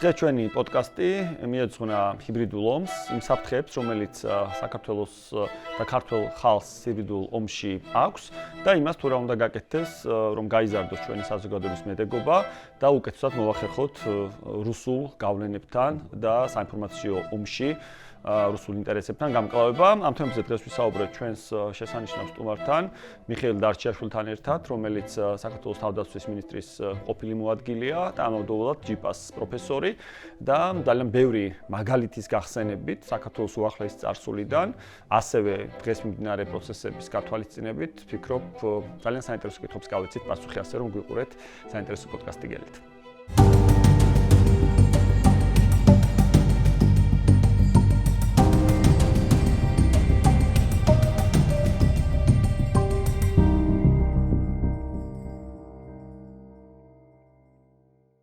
დღეს ჩვენი პოდკასტი მიეძღვნა ჰიბრიდულ ომს, იმ საფრთხეებს, რომელიც საქართველოს და ქართულ ხალხს ჰიბრიდულ ომში აქვს და იმას თუ რა უნდა გაკეთდეს, რომ გაიზარდოს ჩვენი საზოგადოების მედეგობა და უკეთესად მოვახერხოთ რუსულ გავლენებთან და საინფორმაციო ომში რუსულ ინტერესებთან გამკლავება. ამ თემებზე დღეს ვისაუბრებთ ჩვენს შესანიშნავ სტუმართან, მიხეილ დარჩიაშვილთან ერთად, რომელიც საქართველოს თავდაცვის მინისტრის ყოფილი მოადგილეა და ამავდროულად ჯიპას პროფესორი და ძალიან ბევრი მაგალითის გახსენებით საქართველოს უახლოესი წარსულიდან, ასევე დღეს მიმდინარე პროცესების გათვალისწინებით, ვფიქრობ, ძალიან საინტერესო კითხვებს გავეცით პასუხი, ასე რომ გვიყურეთ საინტერესო პოდკასტი გელით.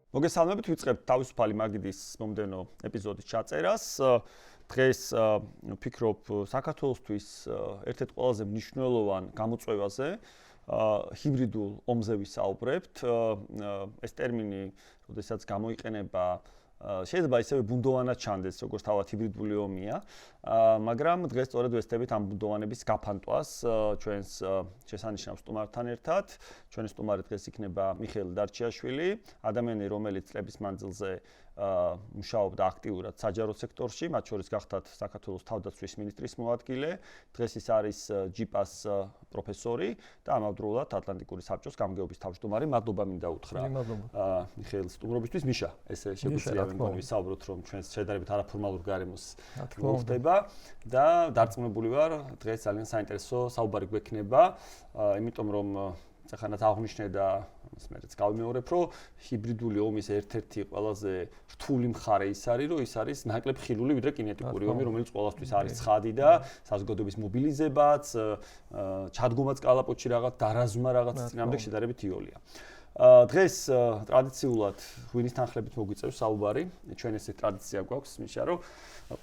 მოგესალმებით, ვიწყებთ თავისუფალი მაგიდის მომდევნო ეპიზოდის ჩაწერას. დღეს ვფიქრობ საქართველოსთვის ერთ-ერთ ყველაზე მნიშვნელოვან გამოწვევაზე, ჰიბრიდულ ომზე ვისაუბრებთ. ეს ტერმინი, როდესაც გამოიყენება, შეიძლება ისევე ბუნდოვანად ჩანდეს, როგორც თავად ჰიბრიდული ომია, მაგრამ დღეს სწორედ ვესწრებით ამ ბუნდოვანების გაფანტვას ჩვენს შესანიშნავ სტუმართან ერთად. ჩვენი სტუმარი დღეს იქნება მიხეილ დარჩიაშვილი, ადამიანი, რომელიც წლების მანძილზე მუშაობდა აქტიურად საჯარო სექტორში, მათ შორის გახდათ საქართველოს თავდაცვის მინისტრის მოადგილე, დღეს ის არის ჯიპას პროფესორი და ამავდროულად ატლანტიკური საბჭოს გამგეობის თავმჯდომარე. მადლობა მინდა უთხრა მიხეილ სტუმრობისთვის. მიშა, ესე შეგვიძლია მეგონი ვისაუბროთ, რომ ჩვენს შედარებით არაფორმალურ გარემოს მოხდება და დარწმუნებული ვარ, დღეს ძალიან საინტერესო საუბარი გვექნება, იმიტომ რომ ახანაც აღნიშნე და მეც გავიმეორებ, რომ ჰიბრიდული ომის ერთ-ერთი ყველაზე რთული მხარე ის არის, რომ ის არის ნაკლებ ხილული ვიდრე კინეტიკური ომი, რომელიც ყოველთვის არის ცხადი და საზოგადოების მობილიზებაც, ჩადგომაც კალაპოტში რაღაც დარაზმა რაღაც წინამდე შედარებით იოლია. დღეს ტრადიციულად ღვინის თანხლებით მოგვიწევს საუბარი. ჩვენ ესე ტრადიცია გვაქვს, მიშა, რომ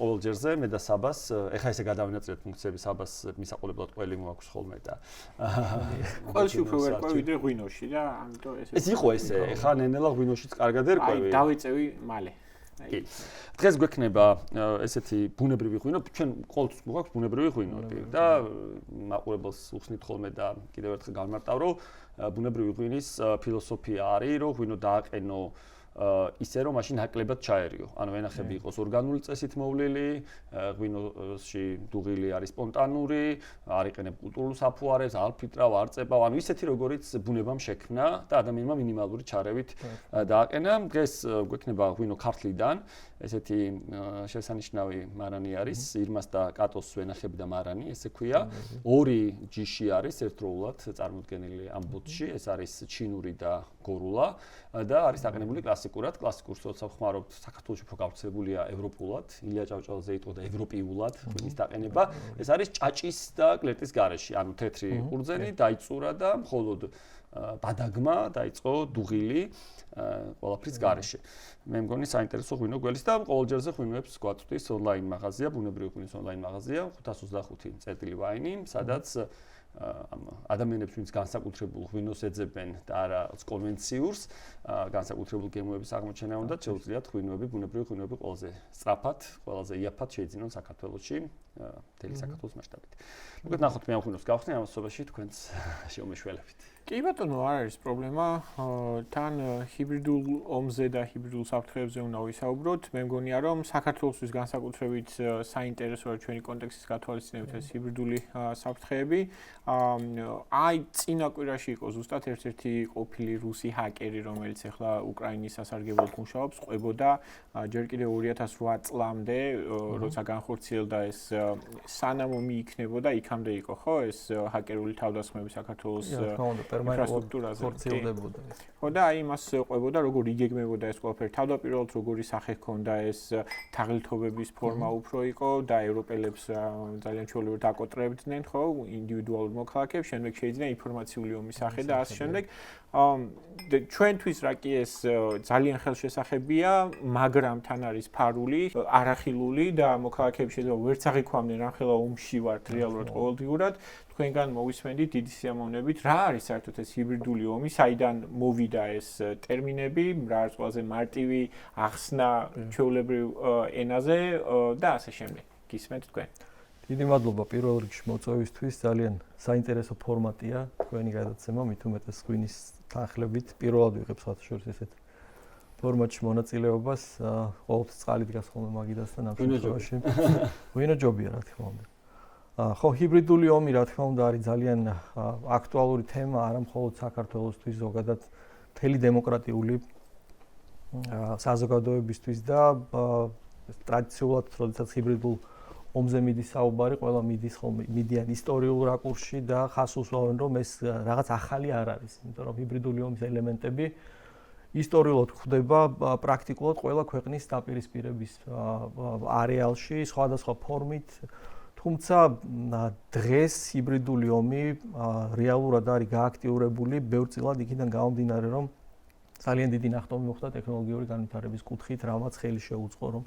ყოველ ჯერზე მე და საბას, ეხა ესე გადავინაწილეთ ფუნქციები, საბას მისაყოლებლად ყველი მოაქვს ხოლმე და ყველში უფრო ვერ ყვევი ვიდრე ღვინოში და ამიტომ ეს იყო ესე, ეხა ნენელა ღვინოშიც კარგად ერკვევი. აი, დავიწევი მალე. კი. დღეს გვექნება ესეთი ბუნებრივი ღვინო, ჩვენ ყოველთვის გვაქვს ბუნებრივი ღვინოები და მაყურებელს უხსნით ხოლმე და კიდევ ერთხელ გამარტავ, რომ ბუნებრივი ღვინის ფილოსოფია არის, რომ ღვინო დააყენო ისე რომ მაშინ ნაკლებად ჩაერიო. ანუ ვენახები იყოს ორგანული წესით მოვლილი, ღვინოში დუღილი არის სპონტანური, არ იყენებ კულტურულ საფუარებს, არ ფიტრავ, არ წებავ, ანუ ისეთი როგორიც ბუნებამ შექმნა და ადამიანმა მინიმალური ჩარევით დააყენა. დღეს გვექნება ღვინო ქართლიდან, ესეთი შესანიშნავი მარანი არის, ირმას და კატოს ვენახები და მარანი, ესე ქვია. ორი ჯიში არის ერთდროულად წარმოდგენილი ამ ბოთში, ეს არის ჩინური და გორულა და არის აყენებული კლასიკურად. კლასიკურს როცა ვხმარობთ, საქართველოში უფრო გავრცელებულია ევროპულად, ილია ჭავჭავაძე იტყვა და ევროპიულად ღვინის დაყენება. ეს არის ჭაჭის და კლერტის გარეშე, ანუ თეთრი ყურძენი დაიწურა და მხოლოდ ბადაგმა დაიწყო დუღილი ყველაფრის გარეშე. მე მგონი საინტერესო ღვინო გველის და ყოველ ჯერზე ღვინოებს გვაწვდის ონლაინ მაღაზია, ბუნებრივი ღვინის ონლაინ მაღაზია 525 წერტილი ვაინი, სადაც ადამიანებს, ვინც განსაკუთრებულ ღვინოს ეძებენ და არა კონვენციურს, განსაკუთრებულ გემოების აღმოჩენა უნდათ, შეუძლიათ ღვინოები, ბუნებრივი ღვინოები ყველაზე სწრაფად, ყველაზე იაფად შეიძინონ საქართველოში, მთელი საქართველოს მასშტაბით. მოგეთ ნახოთ მე ამ ღვინოს გავხსნი ამ ასობაში თქვენს შეუმეშველებით. კი ბატონო, არ არის პრობლემა. თან ჰიბრიდულ ომზე და ჰიბრიდულ საფრთხეებზე უნდა ვისაუბროთ. მე მგონია, რომ საქართველოსთვის განსაკუთრებით საინტერესოა ჩვენი კონტექსტის გათვალისწინებით ეს ჰიბრიდული საფრთხეები. აი, წინა კვირაში იყო ზუსტად ერთ-ერთი ყოფილი რუსი ჰაკერი, რომელიც ახლა უკრაინის სასარგებლოდ მუშაობს, ყვებოდა ჯერ კიდევ 2008 წლამდე, როცა განხორციელდა ეს სანამ ომი იქნებოდა, იქამდე იყო, ხო, ეს ჰაკერული თავდასხმები საქართველოს ინფრასტრუქტურაზე ხორციელდებოდა ეს. ხო და აი იმას ყვებოდა, როგორ იგეგმებოდა ეს ყველაფერი. თავდაპირველად როგორი სახე ჰქონდა ეს თაღლითობების ფორმა უფრო იყო და ევროპელებს ძალიან ჩვეულებრივად აკოტრებდნენ, ხო, ინდივიდუალურ მოქალაქეებს, შემდეგ შეიძლება ინფორმაციული ომის სახე და ასე შემდეგ. ჩვენთვის რა კი ეს ძალიან ხელშესახებია, მაგრამ თან არის ფარული, არახილული და მოქალაქეები შეიძლება ვერც აღიქვამდნენ, რა ხელა ომში ვართ რეალურად ყოველდღიურად. თქვენგან მოვისმენდით დიდი სიამოვნებით, რა არის საერთოდ ეს ჰიბრიდული ომი, საიდან მოვიდა ეს ტერმინები, რა არის ყველაზე მარტივი ახსნა ჩვეულებრივ ენაზე და ასე შემდეგ. გისმენთ თქვენ. დიდი მადლობა პირველ რიგში მოწვევისთვის, ძალიან საინტერესო ფორმატია თქვენი გადაცემა, მით უმეტეს ღვინის თანხლებით. პირველად ვიღებ სხვათა შორის ესეთ ფორმატში მონაწილეობას, ყოველთვის წყალი დგას ხოლმე მაგიდასთან ამ შემთხვევაში. ღვინო ჯობია, რა თქმა უნდა. ხო, ჰიბრიდული ომი, რა თქმა უნდა, არის ძალიან აქტუალური თემა, არა მხოლოდ საქართველოსთვის, ზოგადად მთელი დემოკრატიული საზოგადოებისთვის და ტრადიციულად, როდესაც ჰიბრიდულ ომზე მიდის საუბარი, ყველა მიდიან ისტორიულ რაკურსში და ხას უსვამენ, რომ ეს რაღაც ახალი არ არის, იმიტომ რომ ჰიბრიდული ომის ელემენტები ისტორიულად გვხვდება პრაქტიკულად ყველა ქვეყნის დაპირისპირების არეალში, სხვადასხვა ფორმით. თუმცა დღეს ჰიბრიდული ომი რეალურად არის გააქტიურებული ბევრწილად იქიდან გამომდინარე, რომ ძალიან დიდი ნახტომი მოხდა ტექნოლოგიური განვითარების კუთხით, რამაც ხელი შეუწყო, რომ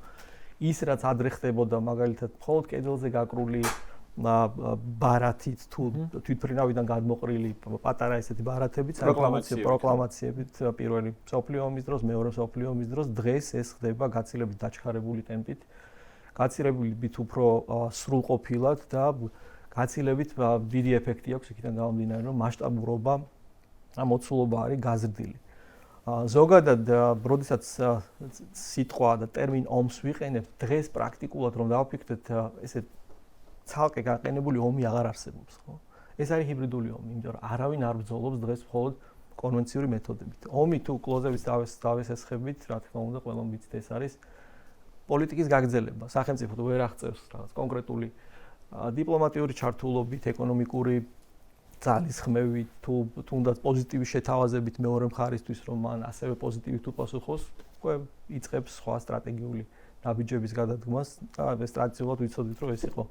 ის რაც ადრე ხდებოდა, მაგალითად, მხოლოდ კედელზე გაკრული ბარათით თუ თვითმფრინავიდან გადმოყრილი პატარა ესეთი ბარათებით, პროკლამაციებით პირველი მსოფლიო ომის დროს, მეორე მსოფლიო ომის დროს, დღეს ეს ხდება გაცილებით დაჩქარებული ტემპით, გაცილებით უფრო სრულყოფილად და გაცილებით დიდი ეფექტი აქვს იქიდან გამომდინარე, რომ მასშტაბურობა და მოცულობა არის გაზრდილი. ზოგადად, როდესაც სიტყვა და ტერმინ ომს ვიყენებ, დღეს პრაქტიკულად რომ დავფიქრდეთ, ესე ცალკე გაყენებული ომი აღარ არსებობს, ხო? ეს არის ჰიბრიდული ომი, იმიტომ რომ არავინ არ ბრძოლობს დღეს მხოლოდ კონვენციური მეთოდებით. ომი თუ კლოზების დავესესხებით, რა თქმა უნდა, ყველამ ვიცით, ეს არის პოლიტიკის გაგრძელება, სახელმწიფო თუ ვერ აღწევს რაღაც კონკრეტული დიპლომატიური ჩართულობით, ეკონომიკური ძალის ხმევით, თუ თუნდაც პოზიტივის შეთავაზებით მეორე მხარისთვის, რომ მან ასევე პოზიტივით უპასუხოს, უკვე იწყებს სხვა სტრატეგიული ნაბიჯების გადადგმას და ეს ტრადიციულად ვიცოდით, რომ ეს იყო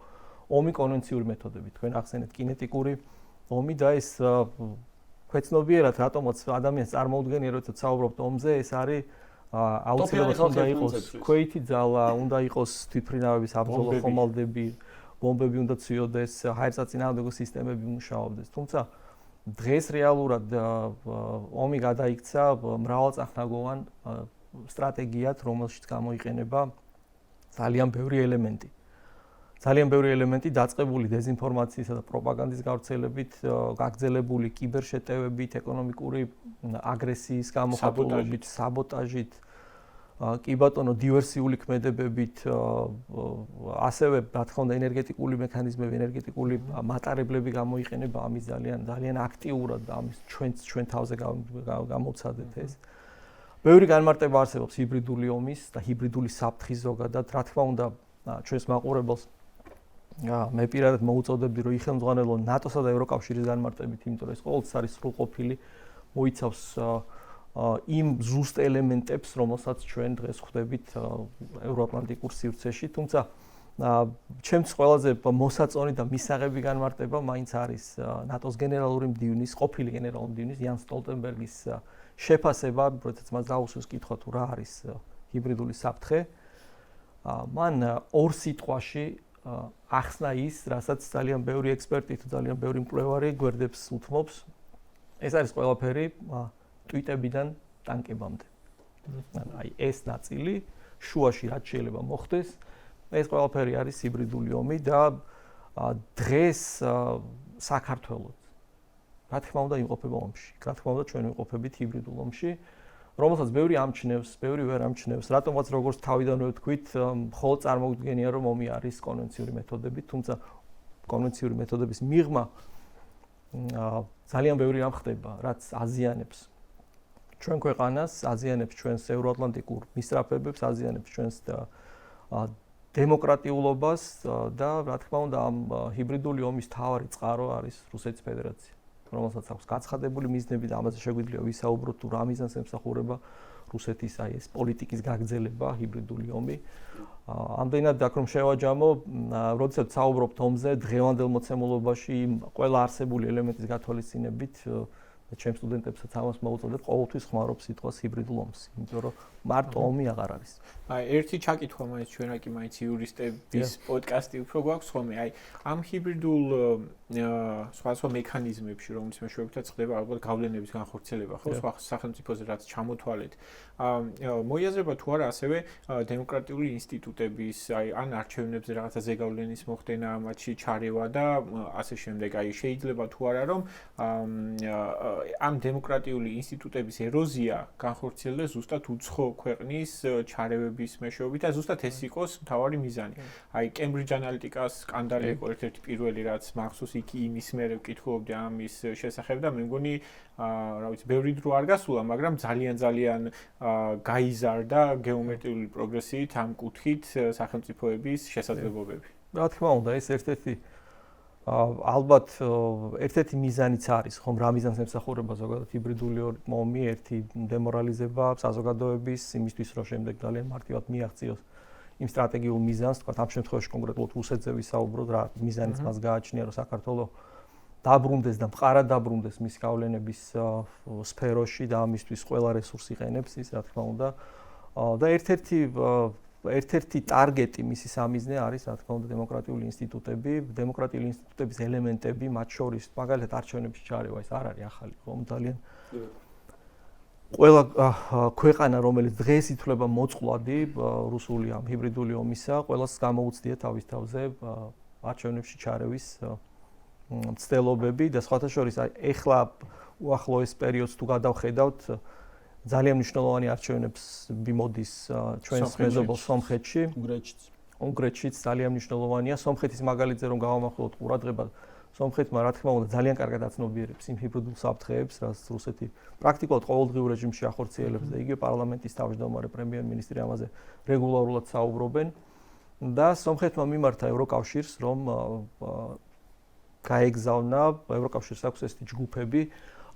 ომი კონვენციური მეთოდებით. თქვენ ახსენეთ კინეტიკური ომი და ეს ქვეცნობიერად რატომაც ადამიანს წარმოუდგენია, როცა საუბრობთ ომზე, ეს არის აუცილებლად უნდა იყოს ქვეითი ძალა, უნდა იყოს თვითმფრინავების აბრძოლო ხომალდები, ბომბები უნდა ცვიოდეს, ჰაერსაწინააღმდეგო სისტემები მუშაობდეს. თუმცა დღეს რეალურად ომი გადაიქცა მრავალწახნაგოვან სტრატეგიად, რომელშიც გამოიყენება ძალიან ბევრი ელემენტი. ძალიან ბევრი ელემენტი დაწყებული დეзинფორმაციისა და პროპაგანდის გავრცელებით, გაგრძელებული კიბერშეტევებით, ეკონომიკური აგრესიის გამოხატულობით, საბოტაჟით, კი ბატონო, დივერსიული ქმედებებით, ასევე რა თქმა უნდა ენერგეტიკული მექანიზმები, ენერგეტიკული მატარებლები გამოიყენება ამის ძალიან აქტიურად და ამის ჩვენ თავზე გამოვცადეთ ეს. ბევრი განმარტება არსებობს ჰიბრიდული ომის და ჰიბრიდული საფრთხის ზოგადად, რა თქმა უნდა, ჩვენს მაყურებელს მე პირადად მოუწოდებდი, რომ იხელმძღვანელო ნატოსა და ევროკავშირის განმარტებით, იმიტომ რომ ეს ყოველთვის არის სრულყოფილი, მოიცავს იმ ზუსტ ელემენტებს, რომელსაც ჩვენ დღეს ხვდებით ევროატლანტიკურ სივრცეში, თუმცა ჩემთვის ყველაზე მოსაწონი და მისაღები განმარტება მაინც არის ნატოს გენერალური მდივნის, ყოფილი გენერალური მდივნის იან სტოლტენბერგის შეფასება, როდესაც მას დაუსვეს კითხვა თუ რა არის ჰიბრიდული საფრთხე. მან ორ სიტყვაში ახსნა ის, რასაც ძალიან ბევრი ექსპერტი თუ ძალიან ბევრი მკვლევარი გვერდებს უთმობს. ეს არის ყველაფერი ტვიტებიდან ტანკებამდე. აი ეს ნაწილი შუაში რაც შეიძლება მოხდეს, ეს ყველაფერი არის ჰიბრიდული ომი და დღეს საქართველოს რა თქმა უნდა იმყოფება ომში. რა თქმა უნდა ჩვენ ვიმყოფებით ჰიბრიდულ ომში, რომელსაც ბევრი ამჩნევს, ბევრი ვერ ამჩნევს. რატომაც როგორც თავიდანვე ვთქვით, მხოლოდ წარმოუდგენია რომ ომი არის კონვენციური მეთოდებით, თუმცა კონვენციური მეთოდების მიღმა ძალიან ბევრი რამ ხდება, რაც აზიანებს ჩვენ ქვეყანას, აზიანებს ჩვენს ევროატლანტიკურ მისწრაფებებს, აზიანებს ჩვენს დემოკრატიულობას და რა თქმა უნდა ამ ჰიბრიდული ომის მთავარი წყარო არის რუსეთის ფედერაცია, რომელსაც აქვს გაცხადებული მიზნები და ამაზე შეგვიძლია ვისაუბროთ თუ რა მიზანს ემსახურება რუსეთის აი ეს პოლიტიკის გაგრძელება ჰიბრიდული ომი. ამდენად აქ რომ შევაჯამო, როდესაც საუბრობთ ომზე დღევანდელ მოცემულობაში ყველა არსებული ელემენტის გათვალისწინებით, ჩემ სტუდენტებსაც ამას მოუწოდებ, ყოველთვის ხმარობ სიტყვას ჰიბრიდულ ომს, იმიტომ რომ მარტო ომი აღარ არის. აი ერთი ჩაკითხვა მაინც ჩვენ რა კი მაინც იურისტების პოდკასტი უფრო გვაქვს ხოლმე. აი ამ ჰიბრიდულ სხვა მექანიზმებში, რომელიც მეშვეობითაც ხდება, ალბათ გავლენების განხორციელება, ხო, სხვა სახელმწიფოზე რაც ჩამოთვალეთ. მოიაზრება თუ არა ასევე დემოკრატიული ინსტიტუტების, აი ან არჩევნებზე რაღაცა ზეგავლენის მოხდენა, მათში ჩარევა და ასე შემდეგ. აი შეიძლება თუ არა რომ ამ დემოკრატიული ინსტიტუტების ეროზია განხორციელდეს ზუსტად უცხო ქვეყნის ჩარევების მეშვეობით და ზუსტად ეს იყოს მთავარი მიზანი. აი Cambridge Analytica-ს სკანდალი იყო ერთ-ერთი პირველი, რაც მახსოვს იქ იმის მერე ვკითხულობდი ამის შესახებ და მე მგონი რა ვიცი, ბევრი დრო არ გასულა, მაგრამ ძალიან გაიზარდა გეომეტრიული პროგრესიით ამ კუთხით სახელმწიფოების შესაძლებლობები. რა თქმა უნდა, ეს ერთ-ერთი ალბათ ერთ-ერთი მიზანიც არის, ხომ რა მიზანს ემსახურება ზოგადად ჰიბრიდული ომი, ერთი დემორალიზება საზოგადოების იმისთვის, რომ შემდეგ ძალიან მარტივად მიაღწიოს იმ სტრატეგიულ მიზანს, თქვა ამ შემთხვევაში კონკრეტულად რუსეთზე ვისაუბროთ, რა მიზანიც მას გააჩნია, რომ საქართველოს დაბრუნდეს და მყარად დაბრუნდეს მის გავლენების სფეროში და ამისთვის ყველა რესურსი იყენებს ის, რა თქმა უნდა. და ერთ-ერთი ტარგეტი მისი სამიზნე არის, რა თქმა უნდა, დემოკრატიული ინსტიტუტები, დემოკრატიული ინსტიტუტების ელემენტები, მათ შორის მაგალითად არჩევნებში ჩარევა, ეს არ არის ახალი, ხომ ძალიან ყველა ქვეყანა, რომელიც დღეს ითვლება მოწყვლადი რუსული ამ ჰიბრიდული ომისა, ყველას გამოუცდია თავის თავზე არჩევნებში ჩარევის მცდელობები და სხვათა შორის ეხლა უახლოეს პერიოდს თუ გადავხედავთ, ძალიან მნიშვნელოვანი არჩევნებს მიმოდის ჩვენს მეზობელ სომხეთში. უნგრეთშიც ძალიან მნიშვნელოვანია. სომხეთის მაგალითზე რომ გავამახვილოთ ყურადღება, სომხეთმა რა თქმა უნდა ძალიან კარგად აცნობიერებს იმ ჰიბრიდულ საფრთხეებს, რაც რუსეთი პრაქტიკულად ყოველდღიურ რეჟიმში ახორციელებს და იგივე პარლამენტის თავმჯდომარე პრემიერ-მინისტრი ამაზე რეგულარულად საუბრობენ და სომხეთმა მიმართა ევროკავშირს, რომ გაეგზავნა ევროკავშირს აქვს ესეთი ჯგუფები,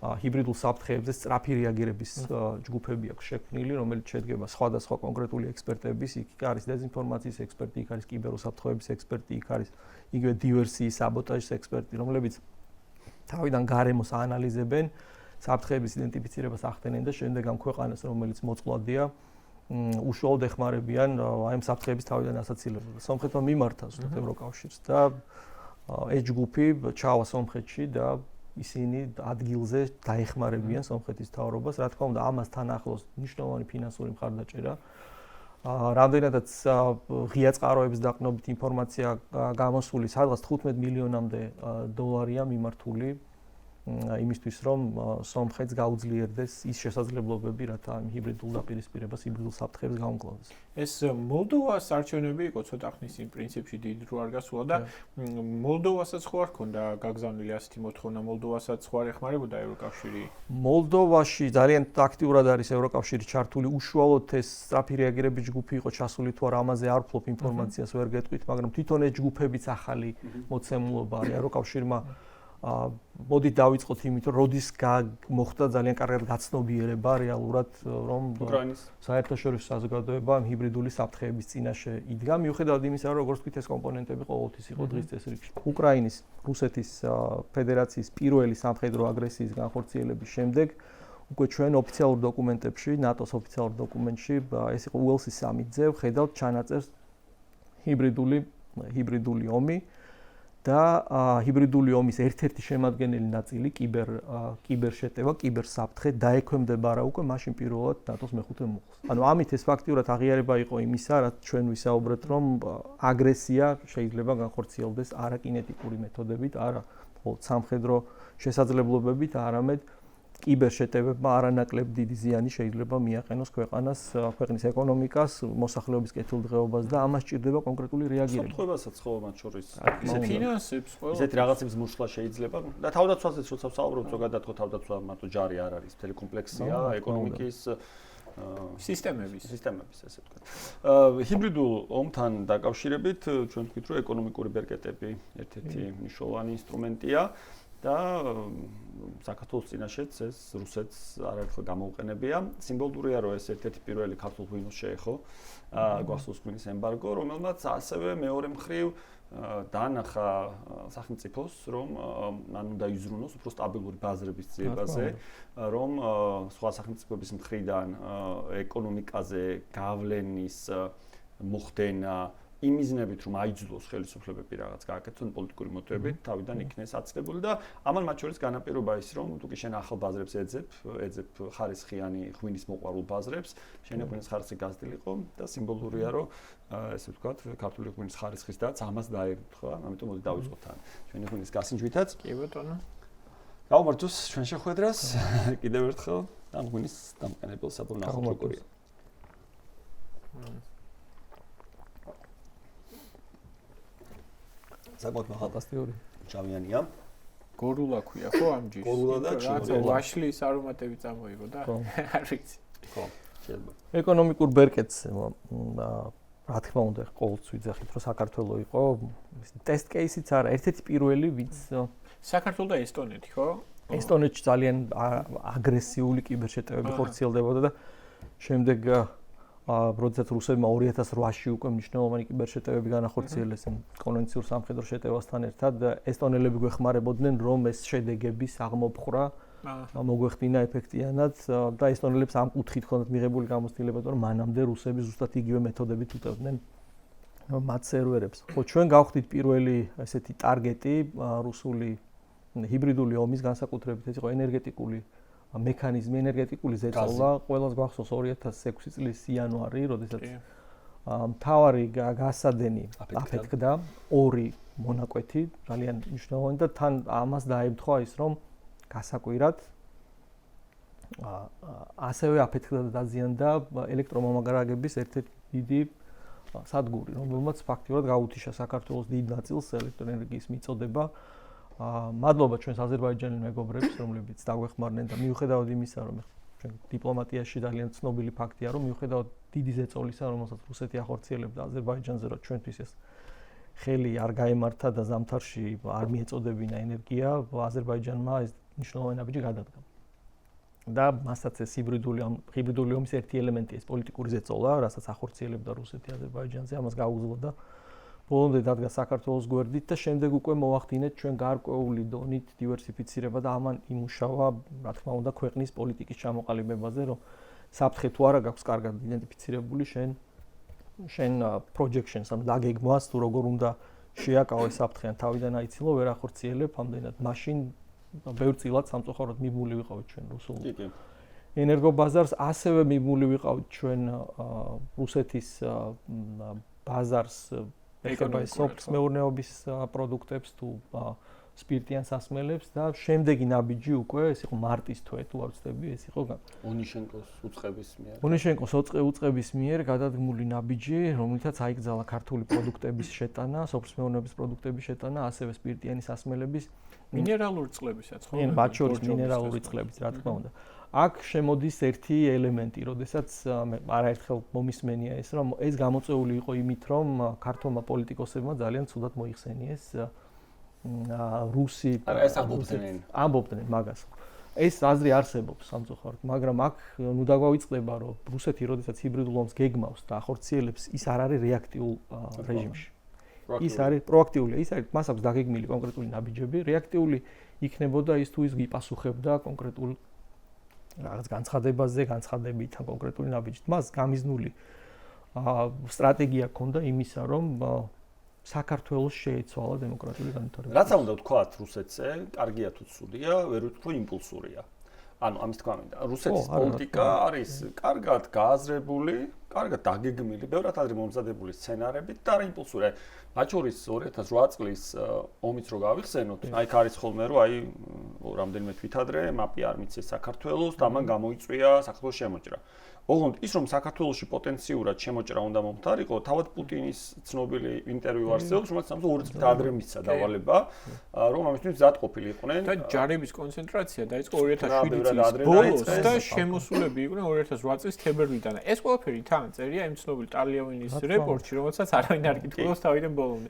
ჰიბრიდულ საფრთხეებზე სწრაფი რეაგირების ჯგუფები აქვს შექმნილი, რომელიც შედგება სხვადასხვა კონკრეტული ექსპერტების, იქ არის დეზინფორმაციის ექსპერტი, იქ არის კიბერუსაფრთხეების ექსპერტი, იქ არის იგივე დივერსიის, საბოტაჟის ექსპერტი, რომლებიც თავიდან გარემოს აანალიზებენ, საფრთხეების იდენტიფიცირებას ახდენენ და შემდეგ ამ ქვეყანას, რომელიც მოწყვლადია, უშუალოდ ეხმარებიან აი ამ საფრთხეების თავიდან ასაცილებლად. სომხეთმა მიმართა ზუსტად ევროკავშირს და ეს ჯგუფი ჩავა სომხეთში და ისინი ადგილზე დაეხმარებიან სომხეთის მთავრობას, რა თქმა უნდა, ამასთან ახლოს მნიშვნელოვანი ფინანსური მხარდაჭერა. რამდენადაც ღია წყაროების დაყრდნობით ინფორმაცია გამოსული, სადღაც 15 მილიონამდე დოლარია მიმართული იმისთვის, რომ სომხეთს გაუძლიერდეს ის შესაძლებლობები, რათა ამ ჰიბრიდულ დაპირისპირებას, ჰიბრიდულ საფრთხეებს გაუმკლავდეს. ეს მოლდოვას არჩევნები იყო ცოტა ხნის წინ პრინციპში დიდი დრო არ გასულა და მოლდოვასაც ხო არ ქონდა გაგზავნილი ასეთი მოთხოვნა, მოლდოვასაც ხო არ ეხმარებოდა ევროკავშირი? მოლდოვაში ძალიან აქტიურად არის ევროკავშირი ჩართული, უშუალოდ ეს სწრაფი რეაგირების ჯგუფი იყო ჩასული თუ არა, ამაზე არ ვფლობ ინფორმაციას, ვერ გეტყვით, მაგრამ თვითონ ეს ჯგუფებიც ახალი მოცემულობა არის ევროკავშირმა. მოდით დავიწყოთ იმით, რომ როდის მოხდა ძალიან კარგად გაცნობიერება რეალურად, რომ უკრაინის საერთაშორისო საზოგადოება ჰიბრიდული საფრთხეების წინაშე იდგა, მიუხედავად იმისა, რომ როგორც თქვით, ეს კომპონენტები ყოველთვის იყო დღის წესრიგში. უკრაინის, რუსეთის ფედერაციის პირველი სამხედრო აგრესიის განხორციელების შემდეგ უკვე ჩვენ ოფიციალურ დოკუმენტებში, ნატოს ოფიციალურ დოკუმენტში, ეს იყო უელსის სამიტზე, ვხედავთ ჩანაწერს ჰიბრიდული ომი. და ჰიბრიდული ომის ერთ-ერთი შემადგენელი ნაწილი კიბერშეტევა, კიბერსაფრთხე დაექვემდებარა უკვე მაშინ პირველად ნატოს მეხუთე მუხლს. ანუ ამით ეს ფაქტიურად აღიარება იყო იმისა, რაც ჩვენ ვისაუბრეთ, რომ აგრესია შეიძლება განხორციელდეს არა კინეტიკური მეთოდებით, არა მხოლოდ სამხედრო შესაძლებლობებით, არამედ კიბერშეტევებმა არანაკლებ დიდი ზიანი შეიძლება მიაყენოს ქვეყნის ეკონომიკას, მოსახლეობის კეთილდღეობას და ამას სჭირდება კონკრეტული რეაგირება. საფრთხებასაც ხო მათ შორის ისეთი ფინანსებს ყველა ისეთი რაღაცების მოშლა შეიძლება და თავდაცვასაც როცა ვსაუბრობთ, ზოგადად ხო თავდაცვა მარტო ჯარი არ არის, მთელი კომპლექსია ეკონომიკის სისტემების ესე ვთქვათ. ჰიბრიდულ ომთან დაკავშირებით ჩვენ ვთქვით, რომ ეკონომიკური ბერკეტები ერთ-ერთი მნიშვნელოვანი ინსტრუმენტია. და საქართველოს წინაშეც ეს რუსეთს არაერთხელ გამოუყენებია. სიმბოლურია, რომ ეს ერთ-ერთი პირველი ქართულ ღვინოს შეეხო გვახსოვს ღვინის ემბარგო, რომელმაც ასევე მეორე მხრივ დაანახა სახელმწიფოს, რომ მან უნდა იზრუნოს უფრო სტაბილური ბაზრების ძიებაზე, რომ სხვა სახელმწიფოების მხრიდან ეკონომიკაზე გავლენის მოხდენა იმიზნებით რომ აიძულოს ხელისუფლებები რაღაც გააკეთონ პოლიტიკური მოტივებით, თავიდან იქნეს აცილებული და ამან მათ შორის განაპირობა ის რომ თუ კი შენ ახალ ბაზრებს ეძებ ხარისხიანი ღვინის მოყვარულ ბაზრებს, შენი ღვინის ხარისხი გაზრდილიყო და სიმბოლურია რომ ესე ვთქვათ, ქართული ღვინის ხარისხის დაც ამას დაემთხვა, ამიტომ მოდი დავიწყოთ თან ჩვენი ღვინის გასინჯვითაც. კი ბატონო. გავმართოს ჩვენ შეხვედრას კიდევ ერთხელ ამ ღვინის დამყენებელს აბა ნახოთ როგორია. საკმაოდ ფანტასტიკური. ჩავიანია. გორულა ქვია ხო ამ ჯიშს? გორულა და ჩინო. ვაშლის არომატები წამოიღო და არ ვიცი. ხო, შეიძლება. ეკონომიკურ ბერკეტს რა თქმა უნდა ყოველთვის ვიძახით რომ საქართველოს იყო ტესტ კეისიც არა ერთ-ერთი პირველი ვინც საქართველოს და ესტონეთი ხო? ესტონეთში ძალიან აგრესიული კიბერშეტევები ხორციელდებოდა და შემდეგ როდესაც რუსებმა 2008-ში უკვე მნიშვნელოვანი კიბერშეტევები განახორციელეს კონვენციურ სამხედრო შეტევასთან ერთად ესტონელები გვეხმარებოდნენ რომ ეს შედეგების აღმოფხვრა მოგვეხდინა ეფექტიანად და ესტონელებს ამ კუთხით ჰქონდათ მიღებული გამოცდილება რომ მანამდე რუსები ზუსტად იგივე მეთოდებით უტევდნენ მათ სერვერებს. ხო ჩვენ გავხდით პირველი ესეთი ტარგეტი რუსული ჰიბრიდული ომის განსაკუთრებით ეს იყო ენერგეტიკული მექანიზმი, ენერგეტიკული ზეწოლა, ყველას გვახსოვს 2006 წლის იანვარი, როდესაც მთავარი გასადენი აფეთქდა ორი მონაკვეთი, ძალიან მნიშვნელოვანი და თან ამას დაემთხვა ის, რომ გასაკვირად ასევე აფეთქდა და დაზიანდა ელექტრომომაგრაგების ერთ-ერთი დიდი სადგური, რომელმაც ფაქტიურად გაუთიშა საქართველოს დიდ ნაწილს ელექტროენერგიის მიწოდება. მადლობა ჩვენს აზერბაიჯანელ მეგობრებს, რომლებიც დაგვეხმარნენ და მიუხედავად იმისა, რომ ჩვენ დიპლომატიაში ძალიან ცნობილი ფაქტია, რომ მიუხედავად დიდი ზეწოლისა, რომელსაც რუსეთი ახორციელებდა აზერბაიჯანზე, რომ ჩვენთვის ეს ხელი არ გაემართა და ზამთარში არ მიეწოდებინა ენერგია, აზერბაიჯანმა ეს მნიშვნელოვანი ნაბიჯი გადადგა. და მასაც ეს ჰიბრიდული ომის ერთი ელემენტია ეს პოლიტიკური ზეწოლა, რასაც ახორციელებდა რუსეთი აზერბაიჯანზე, ამას გაუგზავნა და ბოლომდე დადგა საქართველოს გვერდით და შემდეგ უკვე მოახდინეთ ჩვენ გარკვეული დონით დივერსიფიცირება და ამან იმუშავა, რა თქმა უნდა, ქვეყნის პოლიტიკის ჩამოყალიბებაზე, რომ საფრთხე თუ არა გაქვს კარგად იდენტიფიცირებული შენ projections, ანუ დაგეგმვას თუ როგორ უნდა შეაკავო საფრთხე, ან თავიდან აიცილო, ვერ ახორციელებ ამდენად. მაშინ ბევრწილად სამწუხაროდ მიმული ვიყავით ჩვენ რუსულ ენერგობაზარს, ასევე მიმული ვიყავით ჩვენ რუსეთის ბაზარს ეხება სოფლის მეურნეობის პროდუქტებს თუ სპირტიან სასმელებს და შემდეგი ნაბიჯი უკვე ეს იყო მარტის თვე თუ არ ვცდები ეს იყო ონიშენკოს უწყების მიერ ონიშენკოს უწყების მიერ გადადგმული ნაბიჯი რომელთაც აიგზალა ქართული პროდუქტების შეტანა სოფლის მეურნეობის პროდუქტების შეტანა ასევე სპირტიანი სასმელების მინერალური წყლებისაც ხო მათ შორის მინერალური წყლებიც რა თქმა უნდა აქ შემოდის ერთი ელემენტი, როდესაც არაერთხელ მომისმენია ეს, რომ ეს გამოწეული იყო იმით, რომ ქართულმა პოლიტიკოსებმა ძალიან ცუდად მოიხსენიეს რუსი ამბობდნენ მაგას. ეს აზრი არსებობს სამწუხაროდ, მაგრამ აქ ნუ დაგვავიწყდება, რომ რუსეთი, როდესაც ჰიბრიდულ ომს გეგმავს და ახორციელებს, ის არ არის რეაქტიულ რეჟიმში. ის არის პროაქტიული, ის არის მას აქვს დაგეგმილი კონკრეტული ნაბიჯები, რეაქტიული იქნებოდა ის თუ ის გიპასუხებდა კონკრეტულ რაღაც განცხადებით ან კონკრეტული ნაბიჯით. მას გამიზნული სტრატეგია ჰქონდა იმისა, რომ საქართველოს შეეცვალა დემოკრატიული განვითარება. რაცა უნდა ვთქვათ რუსეთზე, კარგია თუ ცუდია, ვერ ვთქვი რომ იმპულსურია. ანუ ამის თქმა მინდა, რუსეთის პოლიტიკა არის კარგად გააზრებული, კარგად დაგეგმილი, ბევრად ადრე მომზადებული სცენარებით და არა იმპულსურია. მათ შორის 2008 წლის ომიც რო გავიხსენოთ, აი აქ არის ხოლმე რომ აი რამდენიმე თვით ადრე მაპი არ მიცეს საქართველოს და ამან გამოიწვია საქართველოს შემოჭრა. ოღონდ ის რომ საქართველოში პოტენციურად შემოჭრა უნდა მომხდარიყო, თავად პუტინის ცნობილი ინტერვიუ არსებობს, რომელიც 2 წლით ადრე მისცა დავალება, რომ ამისთვის მზადყოფილი იყვნენ. და ჯარების კონცენტრაცია დაიწყო 2007 წლის ბოლოს და შემოსულები იყვნენ 2008 წლის თებერვლიდან. ეს ყველაფერი თან წერია იმ ცნობილ ტალიავილის რეპორტში, რომელსაც არავინ არ კითხულობს თავიდან ბოლომდე.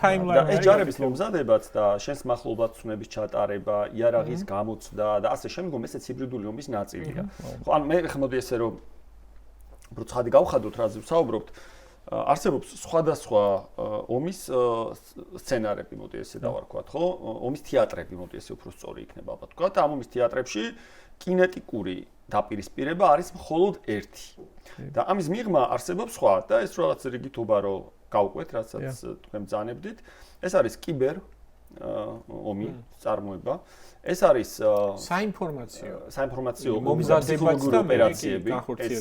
ტაიმლაინი ეს ჯარების მომზადებაც და შენს მახლობლად ცნების ჩატარება, იარაღის გამოცდა და ასე შემდგომ ესეც ჰიბრიდული ომის ნაწილია. ხო, ანუ მე ხმოდი ესე რომ ბროცხადი გავხადოთ, რაზე ვსაუბრობთ, არსებობს სხვადასხვა ომის სცენარები, მოდი ესე დავარქვათ, ხო? ომის თეატრები, მოდი ესე უფრო სწორი იქნება ალბათ თქვა და ამ ომის თეატრებში კინეტიკური დაპირისპირება არის მხოლოდ ერთი. და ამის მიღმა არსებობს სხვა და ეს რაღაც რიგითობა რო გავყვეთ, რასაც თქვენ ბრძანებდით, ეს არის კიბერ ომი, წარმოება. ეს არის საინფორმაციო მომზადებათა ოპერაციები, ეს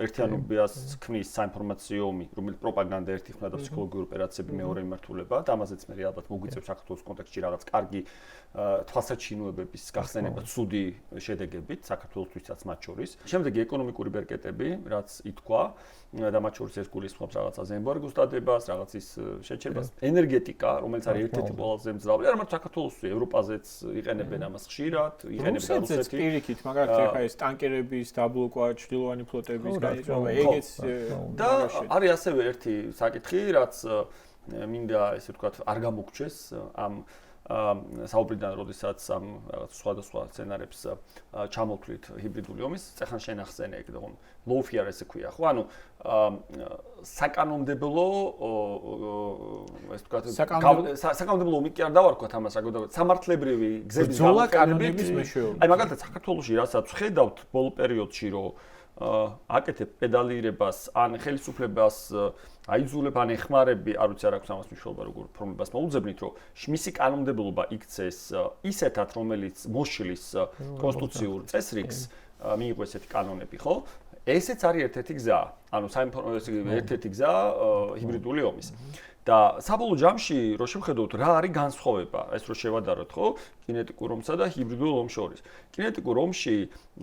ერთიანობას ქმნის საინფორმაციო ომი, რომელიც პროპაგანდა ერთი ხმა და ფსიქოლოგიური ოპერაციები მეორე მიმართულება და ამაზეც მე ალბათ მოგვიწევს საქართველოს კონტექსტში რაღაც კარგი თვალსაჩინოებების გახსენება ცუდი შედეგებით საქართველოსთვისაც მათ შორის. შემდეგი ეკონომიკური ბერკეტები, რაც ითქვა და მათ შორის ეს გულისხმობს რაღაცას ემბარგოს დადებას, რაღაცის შეჩერებას, ენერგეტიკა, რომელიც არის ერთ-ერთი ყველაზე მძლავრი, არამედ საქართველოსი, ევროპაზეც იყენებენ ამას ხშირად, იყენებენ რუსეთი. პირიქით, მაგალითად, ეხა ეს ტანკერების დაბლოკვა, ჭრილოვანი ფლოტების გაიწვევა, ეგეც და არის ასევე ერთი საკითხი, რაც მინდა ესე ვთქვათ, არ გამოგჩეს ამ საუბრიდან, როდესაც ამ რაღაც სხვადასხვა სცენარებს ჩამოვთვლით ჰიბრიდული ომის, წეხან შენახსენე ეგ რომ low-fear ესე ქვია, ხო? ანუ საკანონმდებლო ესე ვთქვათ, საკანონმდებლო ომი კი არ დავარქვათ ამას, რა სამართლებრივი გზების გამოყენების მეშვეობით. აი მაგალითად საქართველოში რასაც ხედავთ ბოლო პერიოდში, რომ აკეთებ პედალირებას ან ხელისუფლებას აიძულებ ან ეხმარები, არ ვიცი რა აქვს ამას მნიშვნელობა როგორ პრობლემას მოუძებნით, რომ მისი კანონმდებლობა იქცეს ისეთად, რომელიც მოშლის კონსტიტუციურ წესრიგს, მიიღო ესეთი კანონები, ხო? ესეც არის ერთ-ერთი გზა, ანუ ერთ-ერთი გზა ჰიბრიდული ომის. და საბოლოო ჯამში რო შევხედოთ რა არის განსხვავება, ეს რო შევადაროთ, ხო? კინეტიკურ ომსა და ჰიბრიდულ ომს შორის. კინეტიკურ ომში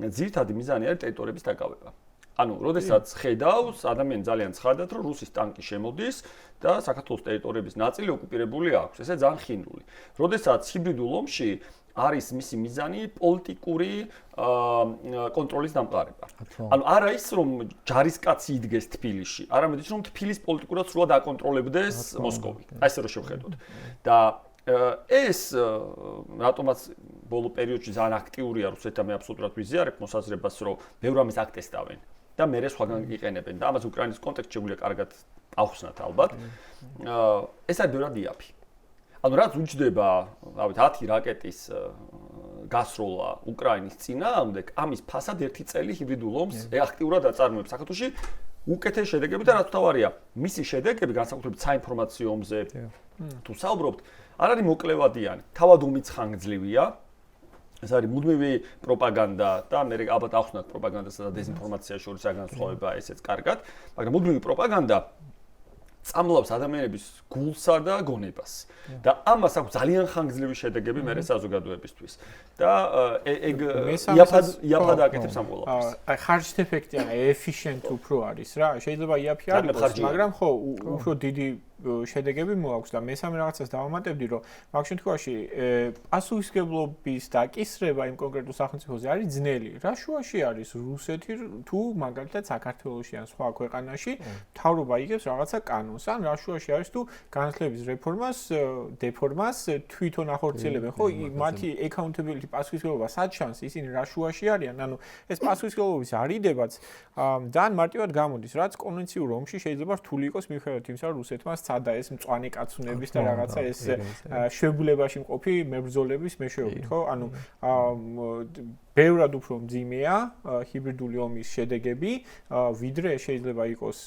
ძირითადი მიზანი არის ტერიტორიების დაკავება. ანუ, როდესაც ხედავს, ადამიანი ძალიან ცხადად, რომ რუსის ტანკი შემოდის და საქართველოს ტერიტორიების ნაწილი ოკუპირებული აქვს. ესე ძალიან ხინული. როდესაც ჰიბრიდულ ომში არის მისი მიზანი პოლიტიკური კონტროლის დამყარება. ანუ არა ის რომ ჯარისკაცი იდგეს თბილისში, არამედ ის რომ თბილის პოლიტიკურად სრულად აკონტროლებდეს მოსკოვი. აი ესე რომ შევხედოთ. და ეს რატომაც ბოლო პერიოდში ძალიან აქტიურია რუსეთთან მე აბსოლუტურად ვიზიარებ მოსაზრებას რომ ბევრ ამის აკტესტავენ და მე სხვაგან იყენებენ და ამას უკრაინის კონტექსტში შეგვიძლია კარგად ავხსნათ ალბათ. ეს არის ბევრად იაფი. ანუ რაც უჯდება, რავით 10 რაკეტის გასროლა უკრაინის წინააღმდეგ, ამის ფასად 1 წელი ჰიბრიდულ ომს აქტიურად აწარმოებს საქართველოში უკეთეს შედეგები და რაც თავარია, მისი შედეგები განსაკუთრებით საინფორმაციო ომზე თუ საუბრობთ, არ არის მოკლევადიანი, თავად ომიც ხანგრძლივია. ეს არის მუდმივი პროპაგანდა და მე ალბათ ახსნათ პროპაგანდასა და დეზინფორმაციას შორის განსხვავება ესეც კარგად, მაგრამ მუდმივი პროპაგანდა წამლავს ადამიანების გულსა და გონებას. და ამას აქვს ძალიან ხანგრძლივი შედეგები მე საზოგადოებისთვის. და ეგ იაფად აკეთებს ამ ყველაფერს. აი ხარჯით ეფექტი არა, efficient უფრო არის რა. შეიძლება იაფი არ იყოს, მაგრამ ხო, უფრო დიდი შედეგები მოაქვს და მესამე რაღაცას დავამატებდი, რომ მაგ შემთხვევაში პასუხისმგებლობის დაკისრება იმ კონკრეტულ სახელმწიფოზე არის ძნელი. რა შუაში არის რუსეთი თუ მაგალითად საქართველოში ან სხვა ქვეყანაში მთავრობა იგებს რაღაცა კანონს, ან რა შუაში არის თუ განათლების რეფორმას, დეფორმას თვითონ ახორციელებენ, ხო? მათი accountability პასუხისმგებლობა საჩანს, ისინი რა შუაში არიან, ანუ ეს პასუხისმგებლობის არიდებაც ძალიან მარტივად გამოდის, რაც კონვენციურ ომში შეიძლება რთული იყოს მიუხედავად იმისა, რომ რუსეთმა და ეს მწვანე კაცუნების და რაღაცა ეს შვებულებაში მყოფი მებრძოლების მეშვეობით, ხო? ანუ ბევრად უფრო მძიმეა ჰიბრიდული ომის შედეგები, ვიდრე შეიძლება იყოს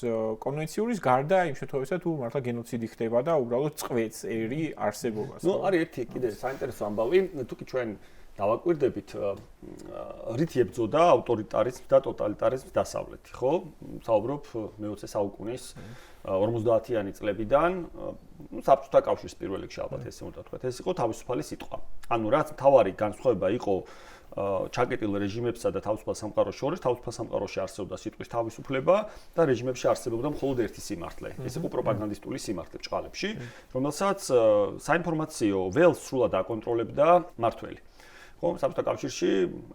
კონვენციურის გარდა იმ შემთხვევაში, თუ მართლა გენოციდი ხდება და უბრალოდ წყვეტს ერი არსებობას. ნუ არის ერთი კიდე საინტერესო ამბავი, თუკი ჩვენ დავაკვირდებით რით ებრძოდა ავტორიტარიზმს და ტოტალიტარიზმს დასავლეთი, ხო? საუბრობ მე-20 საუკუნის 50-იანი წლებიდან, საბჭოთა კავშირის პირველ რიგში ალბათ ესე უნდა ვთქვათ, ეს იყო თავისუფალი სიტყვა. ანუ რაც მთავარი განსხვავება იყო ჩაკეტილ რეჟიმებსა და თავისუფალ სამყაროს შორის, თავისუფალ სამყაროში არსებობდა სიტყვის თავისუფლება და რეჟიმებში არსებობდა მხოლოდ ერთი სიმართლე. ეს იყო პროპაგანდისტული სიმართლე ჭყალებში, რომელსაც საინფორმაციო ველს სრულად აკონტროლებდა მმართველი. ხო, საბჭოთა კავშირში,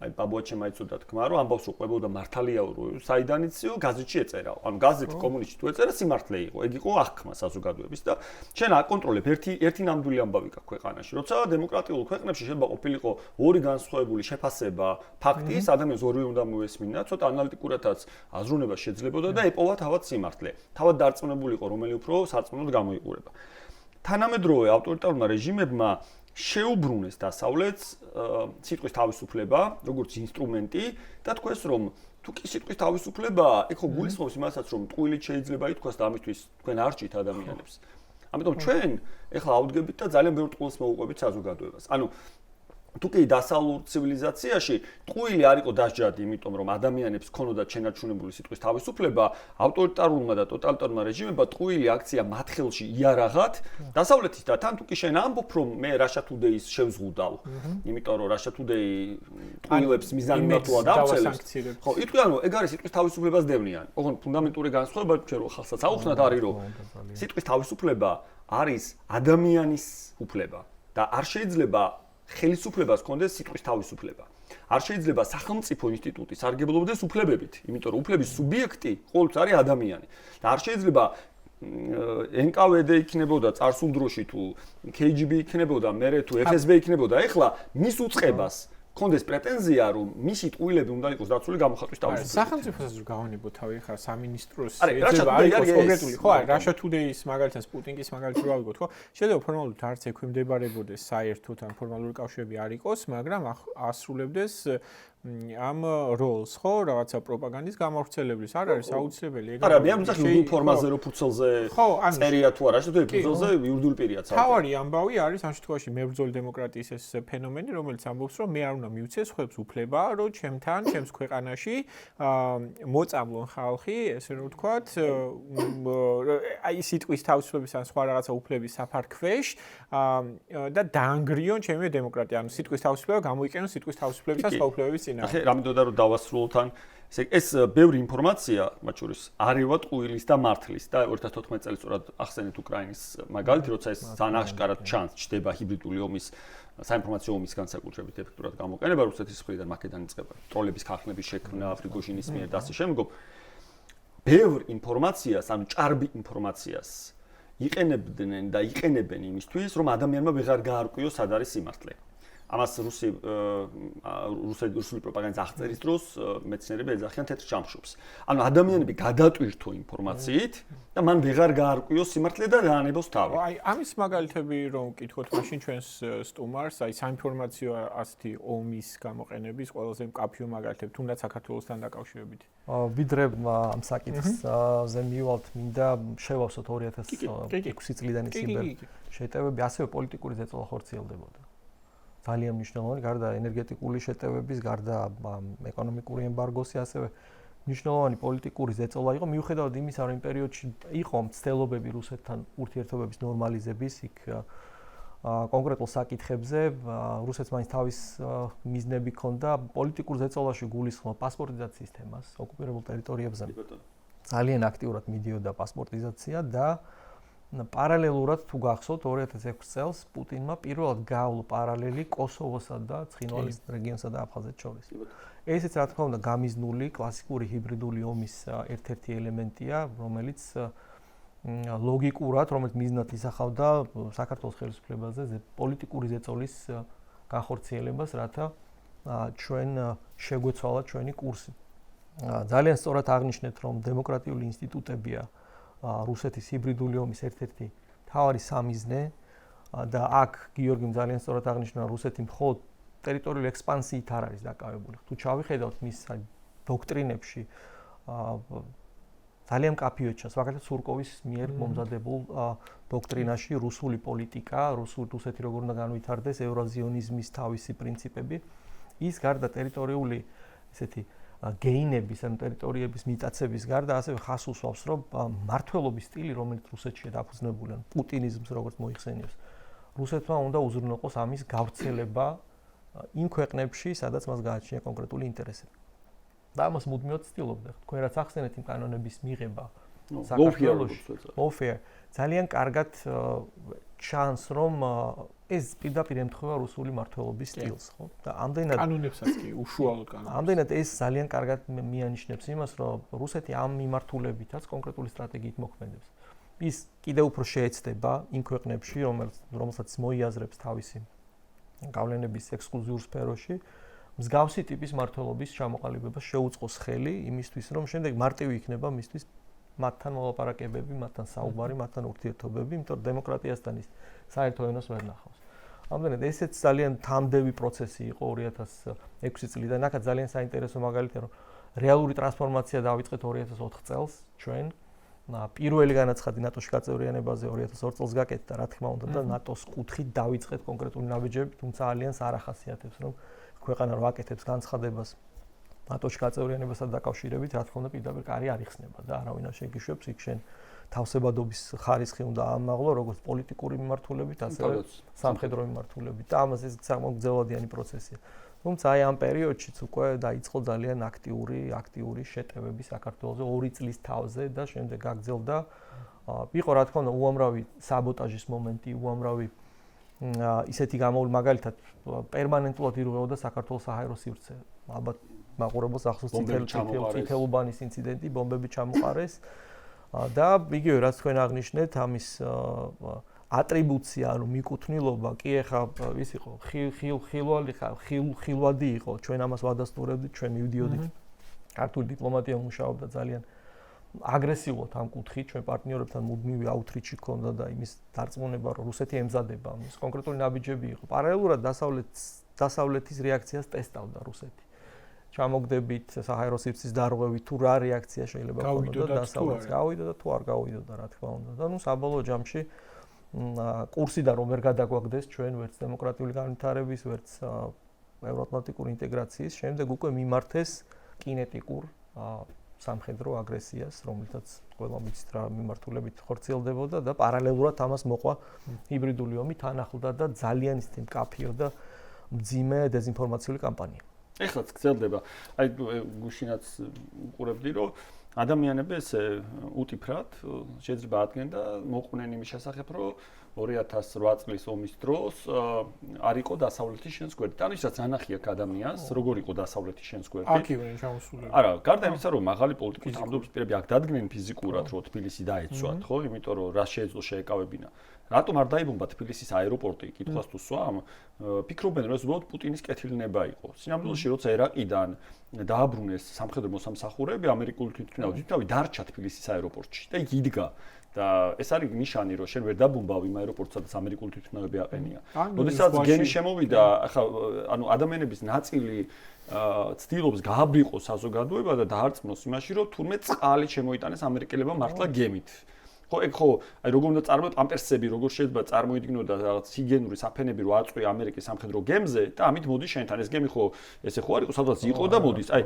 აი ბაბუაჩემ აიცოდა თქმა, რომ ამბავს უყვებოდა მართალიაო, საიდან იციო, გაზეთში ეწერაო. ანუ გაზეთი კომუნისტში თუ ეწერა, სიმართლე იყო. ეგ იყო აღქმა საზოგადოების და შენ აკონტროლებ ერთი ნამდვილი ამბავი გაქვს ქვეყანაში. როცა დემოკრატიულ ქვეყნებში შეიძლება ყოფილიყო ორი განსხვავებული შეფასება ფაქტის, ადამიანს ორივე უნდა მოესმინა, ცოტა ანალიტიკურადაც აზროვნება შეძლებოდა და ეპოვა თავად სიმართლე. თავად დარწმუნებულიყო, რომელი უფრო სარწმუნოდ გამოიყურება. თანამედროვე ავტორიტარულმა რეჟიმებმა შეუბრუნეს დასავლეთს სიტყვის თავისუფლება, როგორც ინსტრუმენტი და თქვეს, რომ თუ კი სიტყვის თავისუფლებაა, ეგ ხო გულისხმობს იმასაც, რომ ტყუილით შეიძლება ითქვას და ამისთვის თქვენ არ ჭით ადამიანებს. ამიტომ ჩვენ ეხლა ავდგებით და ძალიან ბევრ ტყუილს მოუყვებით საზოგადოებას. ანუ თუ კი დასავლურ ცივილიზაციაში ტყუილი არ იყო დასჯადი, იმიტომ რომ ადამიანებს ქონოდათ შენარჩუნებული სიტყვის თავისუფლება, ავტორიტარულმა და ტოტალიტარულმა რეჟიმებმა ტყუილი აქცია მათ ხელში იარაღად, დასავლეთის და თან თუ კი შენ ამბობ, რომ მე Russia Today-ს შევზღუდავ, იმიტომ რომ Russia Today ტყუილებს მიზანმიმართულად ავწელებს. ხო, იტყვი ანუ ეგ არის სიტყვის თავისუფლებას დევნიან. ოღონდ ფუნდამენტური განსხვავება ჩვენ რო ხალხსაც აუხსნათ არის, რომ სიტყვის თავისუფლება არის ადამიანის უფლება და არ შეიძლება ხელისუფლებას ჰქონდეს სიტყვის თავისუფლება. არ შეიძლება სახელმწიფო ინსტიტუტი სარგებლობდეს უფლებებით, იმიტომ რომ უფლების სუბიექტი ყოველთვის არის ადამიანი. და არ შეიძლება NKVD იქნებოდა წარსულ დროში თუ KGB იქნებოდა, მერე თუ FSB იქნებოდა, ეხლა მის უწყებას კონდეს პრეტენზია, რომ მისი ტყუილები უნდა იყოს დაცული გამოხატვის თავისუფლებით. სახელმწიფოსაც რო გავანებო თავი ხარ სამინისტროს ეძება არის კონკრეტული, ხო, აი Russia Today-ის მაგალითად Sputnik-ის მაგალითად რო ავიღოთ, ხო? შეიძლება ფორმალურად არც ექვემდებარებოდეს საერთოდ ან ფორმალური კავშირები არ იყოს, მაგრამ ასრულებდეს ამ როლს, ხო, რაღაცა პროპაგანდის გამავრცელებლის. არ არის აუცილებელი ეგ. არა, მე ამ იურდულ ფორმაზე რო ფუცელზე წერია თუ არა, შეიძლება ფუცელზე იურდულ პირია ცალკე. თავარი ამბავი არის ამ შემთხვევაში მებრძოლი დემოკრატიის ეს ფენომენი, რომელიც ამბობს, რომ მე არ უნდა მივცეს ხუებს უფლება, რომ ჩემთან, ჩემს ქვეყანაში მოწამლონ ხალხი, ესე რომ ვთქვათ, აი სიტყვის თავისუფლების ან სხვა რაღაცა უფლების საფარქვეშ და დაანგრიონ ჩემი დემოკრატია. ანუ სიტყვის თავისუფლება გამოიყენონ სიტყვის თავისუფლებისა სხვა უფლებების ახლა რამოდენად რომ დავასრულოთ ან ეს ბევრი ინფორმაცია მათ შორის არევა ტყუილის და მართლის და 2014 წელს სწორად ახსენეთ უკრაინის მაგალითი, როცა ეს ძალიან აღშკარად ჩნდება ჰიბრიდული ომის საინფორმაციო ომის განსაკუთრებით ეფექტურად გამოყენება რუსეთის მხრიდან მაკედონიის წყება, ტროლების ქარხნების შექმნა, პრიგოჟინის მიერ და ასე შემდგომ. ბევრ ინფორმაციას, ანუ ჭარბი ინფორმაციას იყენებდნენ და იყენებენ იმისთვის, რომ ადამიანმა ვეღარ გაარკვიოს სად არის სიმართლე. ამას რუსული პროპაგანდის აღწერის დროს მეცნიერები ეძახიან თეთრ ჭამშობს. ანუ ადამიანები გადატვირთო ინფორმაციით და მან ვეღარ გაარკვიოს სიმართლე და დაანებოს თავი. აი, ამის მაგალითები რომ ვკითხოთ, მაშინ ჩვენს სტუმარს, აი საინფორმაციო ასეთი ომის გამოყენების ყველაზე მკაფიო მაგალითები, თუნდაც საქართველოსთან დაკავშირებით. ვიდრე ამ საკითხზე მივალთ, მინდა შევავსოთ 2006 წლიდან ის შეტევები, ასევე პოლიტიკური ზეწოლა ხორციელდებოდა. ძალიან მნიშვნელოვანი, გარდა ენერგეტიკული შეტევების, გარდა ეკონომიკური ემბარგოსი, ასევე მნიშვნელოვანი პოლიტიკური ზეწოლა იყო, მიუხედავად იმისა, რომ იმ პერიოდში იყო მცდელობები რუსეთთან ურთიერთობების ნორმალიზების, იქ კონკრეტულ საკითხებზე რუსეთს მაინც თავის მიზნები ჰქონდა, პოლიტიკურ ზეწოლაში გულისხმობ პასპორტიზაციის თემას, ოკუპირებულ ტერიტორიებზე. ძალიან აქტიურად მიდიოდა პასპორტიზაცია და პარალელურად თუ გახსოვთ 2006 წელს პუტინმა პირველად გაავლო პარალელი კოსოვოსა და ცხინვალის რეგიონსა და აფხაზეთს შორის. ესეც რა თქმა უნდა გამიზნული კლასიკური ჰიბრიდული ომის ერთ-ერთი ელემენტია, რომელიც ლოგიკურად, რომელიც მიზნად ისახავდა საქართველოს ხელისუფლებაზე პოლიტიკური ზეწოლის განხორციელებას, რათა ჩვენ შეგვეცვალა ჩვენი კურსი. ძალიან სწორად აღნიშნეთ, რომ დემოკრატიული ინსტიტუტებია რუსეთის ჰიბრიდული ომის ერთ-ერთი მთავარი სამიზნე და აქ გიორგიმ ძალიან სწორად აღნიშნა, რუსეთი მხოლოდ ტერიტორიული ექსპანსიით არ არის დაკავებული. თუ ჩავიხედავთ მის დოქტრინებში ძალიან მკაფიოდ ჩანს, მაგალითად სურკოვის მიერ მომზადებულ დოქტრინაში რუსული პოლიტიკა, რუსეთი როგორ უნდა განვითარდეს, ევრაზიონიზმის თავისი პრინციპები, ის გარდა ტერიტორიული ესეთი გეინების ან ტერიტორიების მიტაცების გარდა ასევე ხას უსვავს, რომ მმართველობის სტილი, რომელიც რუსეთშია დაფუძნებული, ან პუტინიზმს როგორც მოიხსენიებს, რუსეთმა უნდა უზრუნველყოს ამის გავრცელება იმ ქვეყნებში, სადაც მას გააჩნია კონკრეტული ინტერესები. და ამას მუდმივად ცდილობდა. თქვენ რაც ახსენეთ იმ კანონების მიღება საქართველოში, lawfare ძალიან კარგად ჩანს, რომ ეს პირდაპირ ემთხვევა რუსული მმართველობის სტილს, ხო? და ამდენად კანონებსაც კი უშუალოდ კანონებს. ამდენად ეს ძალიან კარგად მიანიშნებს იმას, რომ რუსეთი ამ მიმართულებითაც კონკრეტული სტრატეგიით მოქმედებს. ის კიდევ უფრო შეეცდება იმ ქვეყნებში, რომელსაც მოიაზრებს თავისი გავლენების ექსკლუზიურ სფეროში, მსგავსი ტიპის მმართველობის ჩამოყალიბებას შეუწყოს ხელი იმისთვის, რომ შემდეგ მარტივი იქნება მისთვის მათთან მოლაპარაკებები, მათთან საუბარი, მათთან ურთიერთობები, იმიტომ რომ დემოკრატიასთან ის საერთო ენას ვერ ნახავს. ამდენად ესეც ძალიან თამდევი პროცესი იყო 2006 წლიდან. აქაც ძალიან საინტერესო მაგალითია, რომ რეალური ტრანსფორმაცია დაიწყეთ 2004 წელს ჩვენ. პირველი განაცხადი ნატოში გაწევრიანებაზე 2002 წელს გაკეთდა, რა თქმა უნდა, და ნატოს კუთხით დაიწყეთ კონკრეტული ნაბიჯები, თუმცა ალიანს არ ახასიათებს, რომ ქვეყანა რო აკეთებს განცხადებას ნატოში გაწევრიანებასთან დაკავშირებით, რა თქმა უნდა, პირდაპირ კარი არ იხსნება და არავინ არ შეგიშვებს, იქ შენ თავსებადობის ხარისხი უნდა ამაღლო, როგორც პოლიტიკური მიმართულებით, ასევე სამხედრო მიმართულებით. და ამას ეს საკმაოდ გრძელვადიანი პროცესია. თუმცა აი ამ პერიოდშიც უკვე დაიწყო ძალიან აქტიური შეტევები საქართველოზე 2 წლის თავზე და შემდეგ გაგრძელდა. იყო რა თქმა უნდა უამრავი საბოტაჟის მომენტი, უამრავი ისეთი გამოვლენა, magalitat პერმანენტულად ირღვეოდა საქართველოს საჰაერო სივრცე. ალბათ მაყურებელს ახსოვს წითელუბანის ინციდენტი, ბომბები ჩამოყარეს და იგივე რაც თქვენ აღნიშნეთ, ამის ატრიბუცია, ანუ მიკუთვნილობა, კი ეხა ის იყო ხილვადი იყო, ჩვენ ამას ვადასტურებდით, ჩვენ მივდიოდით. ქართული დიპლომატია მუშაობდა ძალიან აგრესიულად ამ კუთხით, ჩვენ პარტნიორებთან მუდმივი აუთრიჩი ჰქონდა და იმის დარწმუნება, რომ რუსეთი ემზადება ამის კონკრეტული ნაბიჯები იყო. პარალელურად დასავლეთის რეაქციას ტესტავდა რუსეთი. ჩამოგდებით საჰაერო სივრცის დარღვევით, თუ რა რეაქცია შეიძლება ჰქონოდა დასავლეთს, გავიდა და თუ არ გავიდოდა, რა თქმა უნდა. და ნუ საბოლოო ჯამში კურსიდან რომ ვერ გადაგვაგდეს ჩვენ ვერც დემოკრატიული განვითარების, ვერც ევროატლანტიკური ინტეგრაციის, შემდეგ უკვე მიმართეს კინეტიკურ სამხედრო აგრესიას, რომელთაც ყველა მიცით რა მიმართულებით ხორციელდებოდა და პარალელურად ამას მოყვა ჰიბრიდული ომი, თან ახლდა და ძალიან ისეთი მკაფიო და მძიმე დეзинფორმაციული კამპანია. ეხლაც გრძელდება. აი გუშინაც უყურებდი, რომ ადამიანები ესე უტიფრად შეიძლება ადგენენ და მოყვნენ იმის შესახებ, რომ 2008 წლის ომის დროს არ იყო დასავლეთის შენს გვერდით. ანუ ისაც ანახია ადამიანს, როგორ იყო დასავლეთის შენს გვერდით. აქ იყვნენ ჩამოსულები. არა, გარდა იმისა, რომ მაღალი პოლიტიკური თანამდებობის პირები აქ დადგნენ ფიზიკურად, რომ თბილისი დაეცვათ, ხო? იმიტომ რომ რა შეეძლო შეეკავებინა. რატომ არ დაიბომბა თბილისის აეროპორტი? კითხვას თუ სვამ, ფიქრობენ, რომ ეს უბრალოდ პუტინის კეთილნება იყო. სინამდვილეში, როცა ერაყიდან დააბრუნეს სამხედრო მოსამსახურეები, ამერიკული თვითმფრინავი დარჩა თბილისის აეროპორტში და იქ იდგა. და ეს არის ნიშანი, რომ შენ ვერ დაბომბავ იმ აეროპორტს, სადაც ამერიკული თვითმფრინავები აყენია. როდესაც გემი შემოვიდა, ახლა ანუ ადამიანების ნაწილი ცდილობს გააბრიყოს საზოგადოება და დაარწმუნოს იმაში, რომ თურმე წყალი შემოიტანეს ამერიკელებმა მართლა გემით. ხო, ეგ ხო, აი როგორ უნდა წარმოიდგინოთ პამპერსები, როგორ შეიძლება წარმოიდგინოთ და რაღაც ჰიგიენური საფენები რო აწყვია ამერიკის სამხედრო გემზე და ამით მოდის შენთან. ეს გემი ხო, ესე ხო არ იყო, სადღაც იყო და მოდის. აი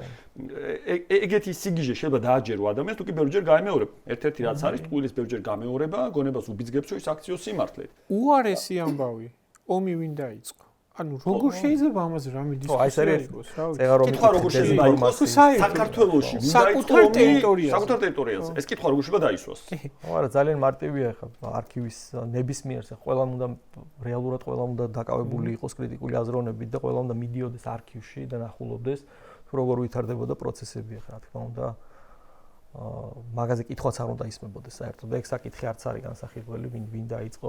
ეგეთი სიგიჟე შეიძლება დააჯერო ადამიანს, თუ კი ბევრჯერ გაემეორებ. ერთ-ერთი რაც არის, ტყუილის ბევრჯერ გამეორება, გონებას უბიძგებს, რომ ის აქციო სიმართლე. უარესი ამბავი. ომი ვინ დაიწყო? ანუ როგორ შეიძლება ამაზე რამე დისკუსია იყოს, რა ვიცი. კითხვა როგორ შეიძლება იყოს საქართველოში ვინ დაიწყო ომი საკუთარ ტერიტორიაზე. ეს კითხვა როგორ შეიძლება დაისვას? არა, ძალიან მარტივია ხა არქივის ნებისმიერ ყველამ უნდა რეალურად ყველამ უნდა დაკავებული იყოს კრიტიკული აზროვნებით და ყველამ უნდა მიდიოდეს არქივში და ნახულობდეს თუ როგორ ვითარდებოდა პროცესები ხა, რა თქმა უნდა. მაგაზე კითხვაც არ უნდა ისმებოდეს საერთოდ. ეგ საკითხი არც არის განსახილველი, ვინ დაიწყო,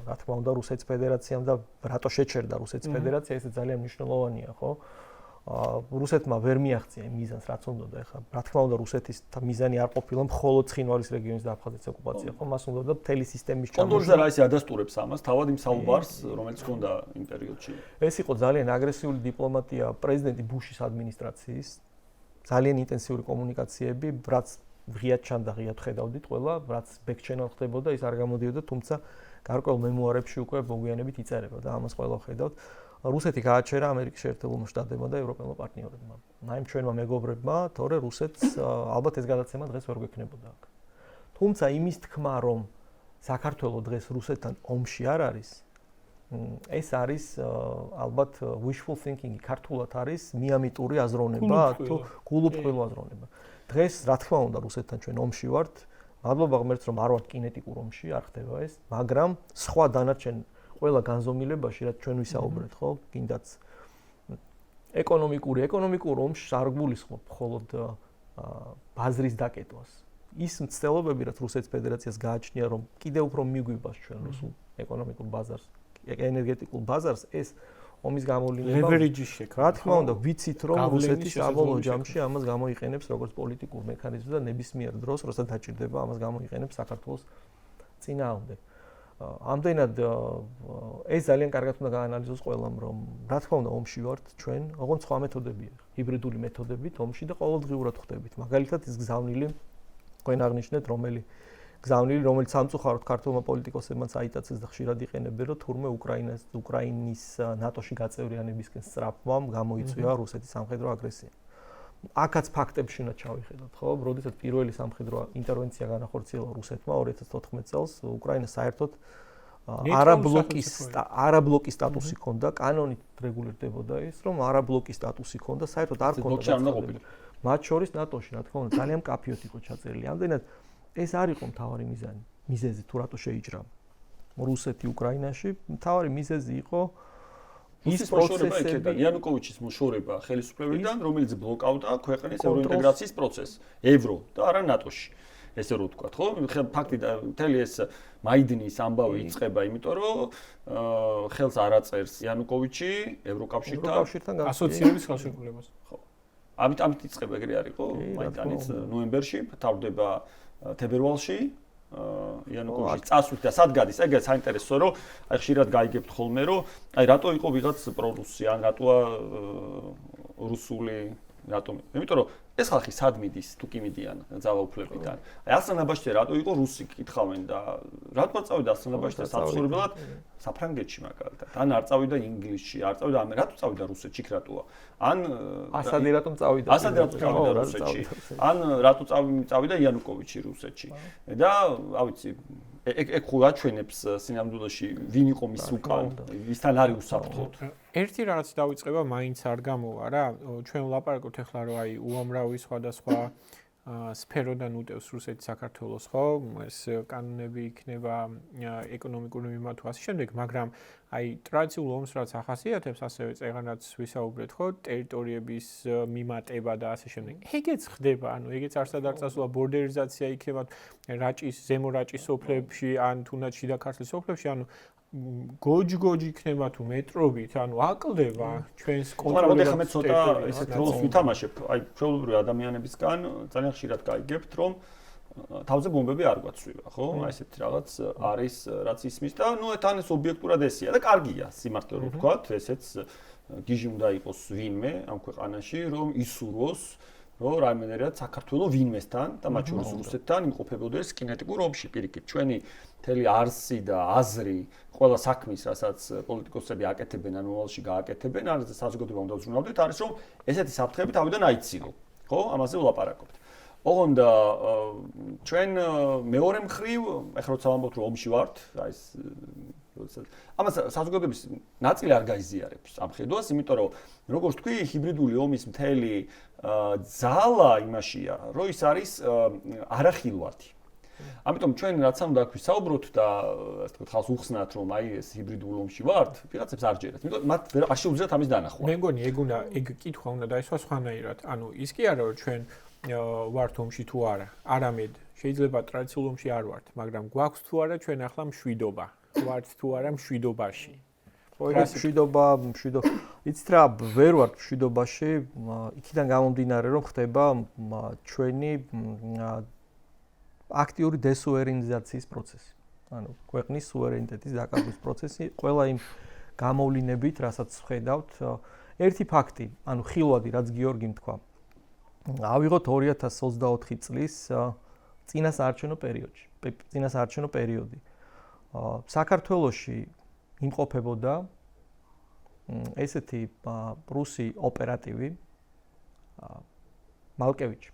რა თქმა უნდა, რუსეთის ფედერაციამ და რატო შეჩერდა რუსეთის ფედერაცია, ეს ძალიან მნიშვნელოვანია, ხო? რუსეთმა ვერ მიაღწია იმ მიზანს, რაც უნდოდა, ხა. რა თქმა უნდა, რუსეთის მიზანი არ ყოფილა მხოლოდ ცხინვალის რეგიონის და აფხაზეთის ოკუპაცია, ხო? მას უნდოდა მთელი სისტემის ჩამოშლა. კონდორზე რა ისე ადასტურებს ამას, თავად იმ საუბარს, რომელიც ჰქონდა იმ პერიოდში. ეს იყო ძალიან აგრესიული დიპლომატია პრეზიდენტი ბუშის ადმინისტრაციის. ძალიან ინტენსიური კომუნიკაციები, რაც ღიად ჩანდა, ღიად ხედავდით ყველა, რაც back-channel ხდებოდა, ის არ გამოდიოდა, თუმცა გარკვეულ მემუარებში უკვე მოგვიანებით იწერება და ამას ყველა ხედავთ. რუსეთი გააჩერა ამერიკის შეერთებულმა შტატებმა და ევროპელმა პარტნიორებმა. აი ჩვენმა მეგობრებმა, თორე რუსეთს ალბათ ეს გადაცემა დღეს ვერ გვექნებოდა აქ. თუმცა იმის თქმა, რომ საქართველოს დღეს რუსეთთან ომში არ არის, ეს არის ალბათ wishful thinking ქართულად არის მიამიტური აზროვნება თუ გულუბრყვილო აზროვნება. დღეს რა თქმა უნდა რუსეთთან ჩვენ ომში ვართ. მადლობა ღმერთს რომ არ ვართ კინეტიკურ ომში, არ ხდება ეს, მაგრამ სხვა დანარჩენ ყველა განზომილებაში რაც ჩვენ ვისაუბრეთ, ხო? კიდაც ეკონომიკურ ომში არ გულისხმობ მხოლოდ ბაზრის დაკეტვას. ის მცდელობები რაც რუსეთის ფედერაციას გააჩნია რომ კიდევ უფრო მიგვიბას ჩვენ რუსულ ეკონომიკურ ბაზარს, ენერგეტიკულ ბაზარს ეს ომის გამოვლინება ლევერიჯის შექმნა. რა თქმა უნდა, ვიცით რომ რუსეთი საბოლოო ჯამში ამას გამოიყენებს როგორც პოლიტიკურ მექანიზმს და ნებისმიერ დროს, როცა დაჭირდება, ამას გამოიყენებს საქართველოს წინააღმდეგ. ამდენად ეს ძალიან კარგად უნდა გაანალიზოს ყველამ, რომ რა თქმა უნდა ომში ვართ ჩვენ, ოღონდ სხვა მეთოდებია, ჰიბრიდული მეთოდებით ომში და ყოველდღიურად ხდებით. მაგალითად ის გზავნილი თქვენ აღნიშნეთ, რომელიც სამწუხაროდ ქართულმა პოლიტიკოსებმაც აიტაცეს და ხშირად იყენებენ, რომ თურმე უკრაინის ნატოში გაწევრიანებისკენ სწრაფვამ გამოიწვია რუსეთის სამხედრო აგრესია. აქაც ფაქტებში უნდა ჩავიხედოთ, ხო? როდესაც პირველი სამხედრო ინტერვენცია განახორციელა რუსეთმა 2014 წელს, უკრაინა საერთოდ არაბლოკის სტატუსი ჰქონდა, კანონით რეგულირდებოდა ის, რომ არაბლოკის სტატუსი ჰქონდა, საერთოდ არ ჰქონდა. მათ შორის ნატოში, რა თქმა უნდა, ძალიან მკაფიოდ იყო ჩაწერილი. ამდენად ეს არ იყო მთავარი მიზეზი თუ რატო შეიჭრა რუსეთი უკრაინაში. მთავარი მიზეზი იყო ის პროცესები, იანუკოვიჩის მოშორება ხელისუფლებიდან, რომელიც ბლოკავდა ქვეყნის ევროინტეგრაციის პროცესს, ევრო და არა ნატოში. ესე რო ვთქვა, ხო? ფაქტი და მთელი ეს მაიდინის ამბავი იწყება, იმიტომ რომ ხელს არ აწერს იანუკოვიჩი ევროკავშირთან ასოციების ხელშეკრულებას. ხო. ამით იწყება ეგრე არისო, მაიდანიც ნოემბერში თავდება თებერვალში იანუკოვიჩი წასვლით და სად გადის? ეგეც საინტერესოა, რომ აი ხშირად გაიგებთ ხოლმე, რომ აი რატო იყო ვიღაც პრორუსი, ან რატოა რუსული, რატომ? იმიტომ რომ ეს ხალხი სად მიდის, თუ კი მიდიან ძალაუფლებიდან. აი ასლანაბაშტე რატო იყო რუსი კითხავენ და რატო წავიდა ასლანაბაშტე საცხოვრებლად საფრანგეთში მაგალითად. ან არ წავიდა ინგლისში, არ წავიდა რატო წავიდა რუსეთში, რატოა? ან ასადი რატომ წავიდა? ასადი რატომ წავიდა რუსეთში? ან რატო წავიდა იანუკოვიჩი რუსეთში? და ავიცი ეგ ხო აჩვენებს სინამდვილეში ვინ იყო მის უკან, ვისთან არის უსაფრთხოდ. ერთი რაღაც დავიწყება მაინც არ გამოვა რა. ჩვენ ვლაპარაკობთ ახლა რომ აი უამრავი სხვადასხვა სფეროდან უტევს რუსეთი საქართველოს, ხო? ეს კანონები იქნება ეკონომიკური მიმართვა ასე შემდეგ, მაგრამ აი ტრადიციულ ომს რაც ახასიათებს, ასევე წეგანაც ვისაუბრეთ, ხო? ტერიტორიების მიმატება და ასე შემდეგ. ეგეც ხდება, ანუ ეგეც არსად არ წასულა ბორდერიზაცია იქნება რაჭის, ზემო რაჭის სოფლებში, ან თუნდაც შიდა ქართლის სოფლებში, ანუ გოჯ იქნება თუ მეტრობით, ანუ აკლდება ჩვენს კონტროლს. მაგრამ ხომ ცოტა ესეთ როლს ვითამაშებ, აი ჩვეულებრივი ადამიანებისგან ძალიან ხშირად გაიგებთ, რომ თავზე ბომბები არ გვაცვივა, ხო? აი ესეთ რაღაც არის, რაც ისმის და ნუ თან ეს ობიექტურად ესია და კარგია, სიმართლე რომ ვთქვათ, ესეც გიჟი უნდა იყოს ვინმე ამ ქვეყანაში, რომ ისურვოს რომ რაიმენერად საქართველოს ვინმესთან და მათ შორის რუსეთთან იმყოფებოდეს კინეტიკურ ომში პირიქით. ჩვენი მთელი არსი და აზრი ყველა საქმის, რასაც პოლიტიკოსები აკეთებენ, ან მომავალში გააკეთებენ, ან საზოგადოება უნდა უზრუნავდეთ, არის რომ ესეთი საფრთხეები თავიდან აიცილო. ხო? ამაზე ვლაპარაკობთ. ოღონდ ჩვენ მეორე მხრივ, ეხლა როცა ვამბობთ რომ ომში ვართ, აი ეს ამას საზოგადოების ნაწილი არ გაიზიარებს ამ ხედვას, იმიტომ რომ როგორც თქვი, ჰიბრიდული ომის მთელი ძალა იმაშია, რომ ის არის არახილვათი. ამიტომ ჩვენ რაც უნდა აქ ვისაუბროთ და ასე ვთქვათ, ხალხს უხსნათ, რომ აი ეს ჰიბრიდულ ომში ვართ, ვიღაცებს არ ჯერათ. იმიტომ მათ არ შეუძლიათ ამის დანახვა. მე მგონი ეგ კითხვა უნდა დაისვა სხვანაირად. ანუ ის კი არა რომ ჩვენ ვართ ომში თუ არა. არამედ შეიძლება ტრადიციულ ომში არ ვართ, მაგრამ გვაქვს თუ არა ჩვენ ახლა მშვიდობა. ვართ თუ არა მშვიდობაში. მშვიდობა, იცით რა, ვერ ვართ მშვიდობაში, იქიდან გამომდინარე რომ ხდება ჩვენი აქტიური დესუვერენიზაციის პროცესი. ანუ ქვეყნის სუვერენიტეტის დაკარგვის პროცესი, ყველა იმ გამოვლინებით, რასაც ვხედავთ, ერთი ფაქტი, ანუ ხილვადი, რაც გიორგიმ თქვა. ავიღოთ 2024 წლის წინასაარჩევნო პერიოდი. საქართველოში იმყოფებოდა ესეთი რუსი ოპერატივი მალკევიჩი.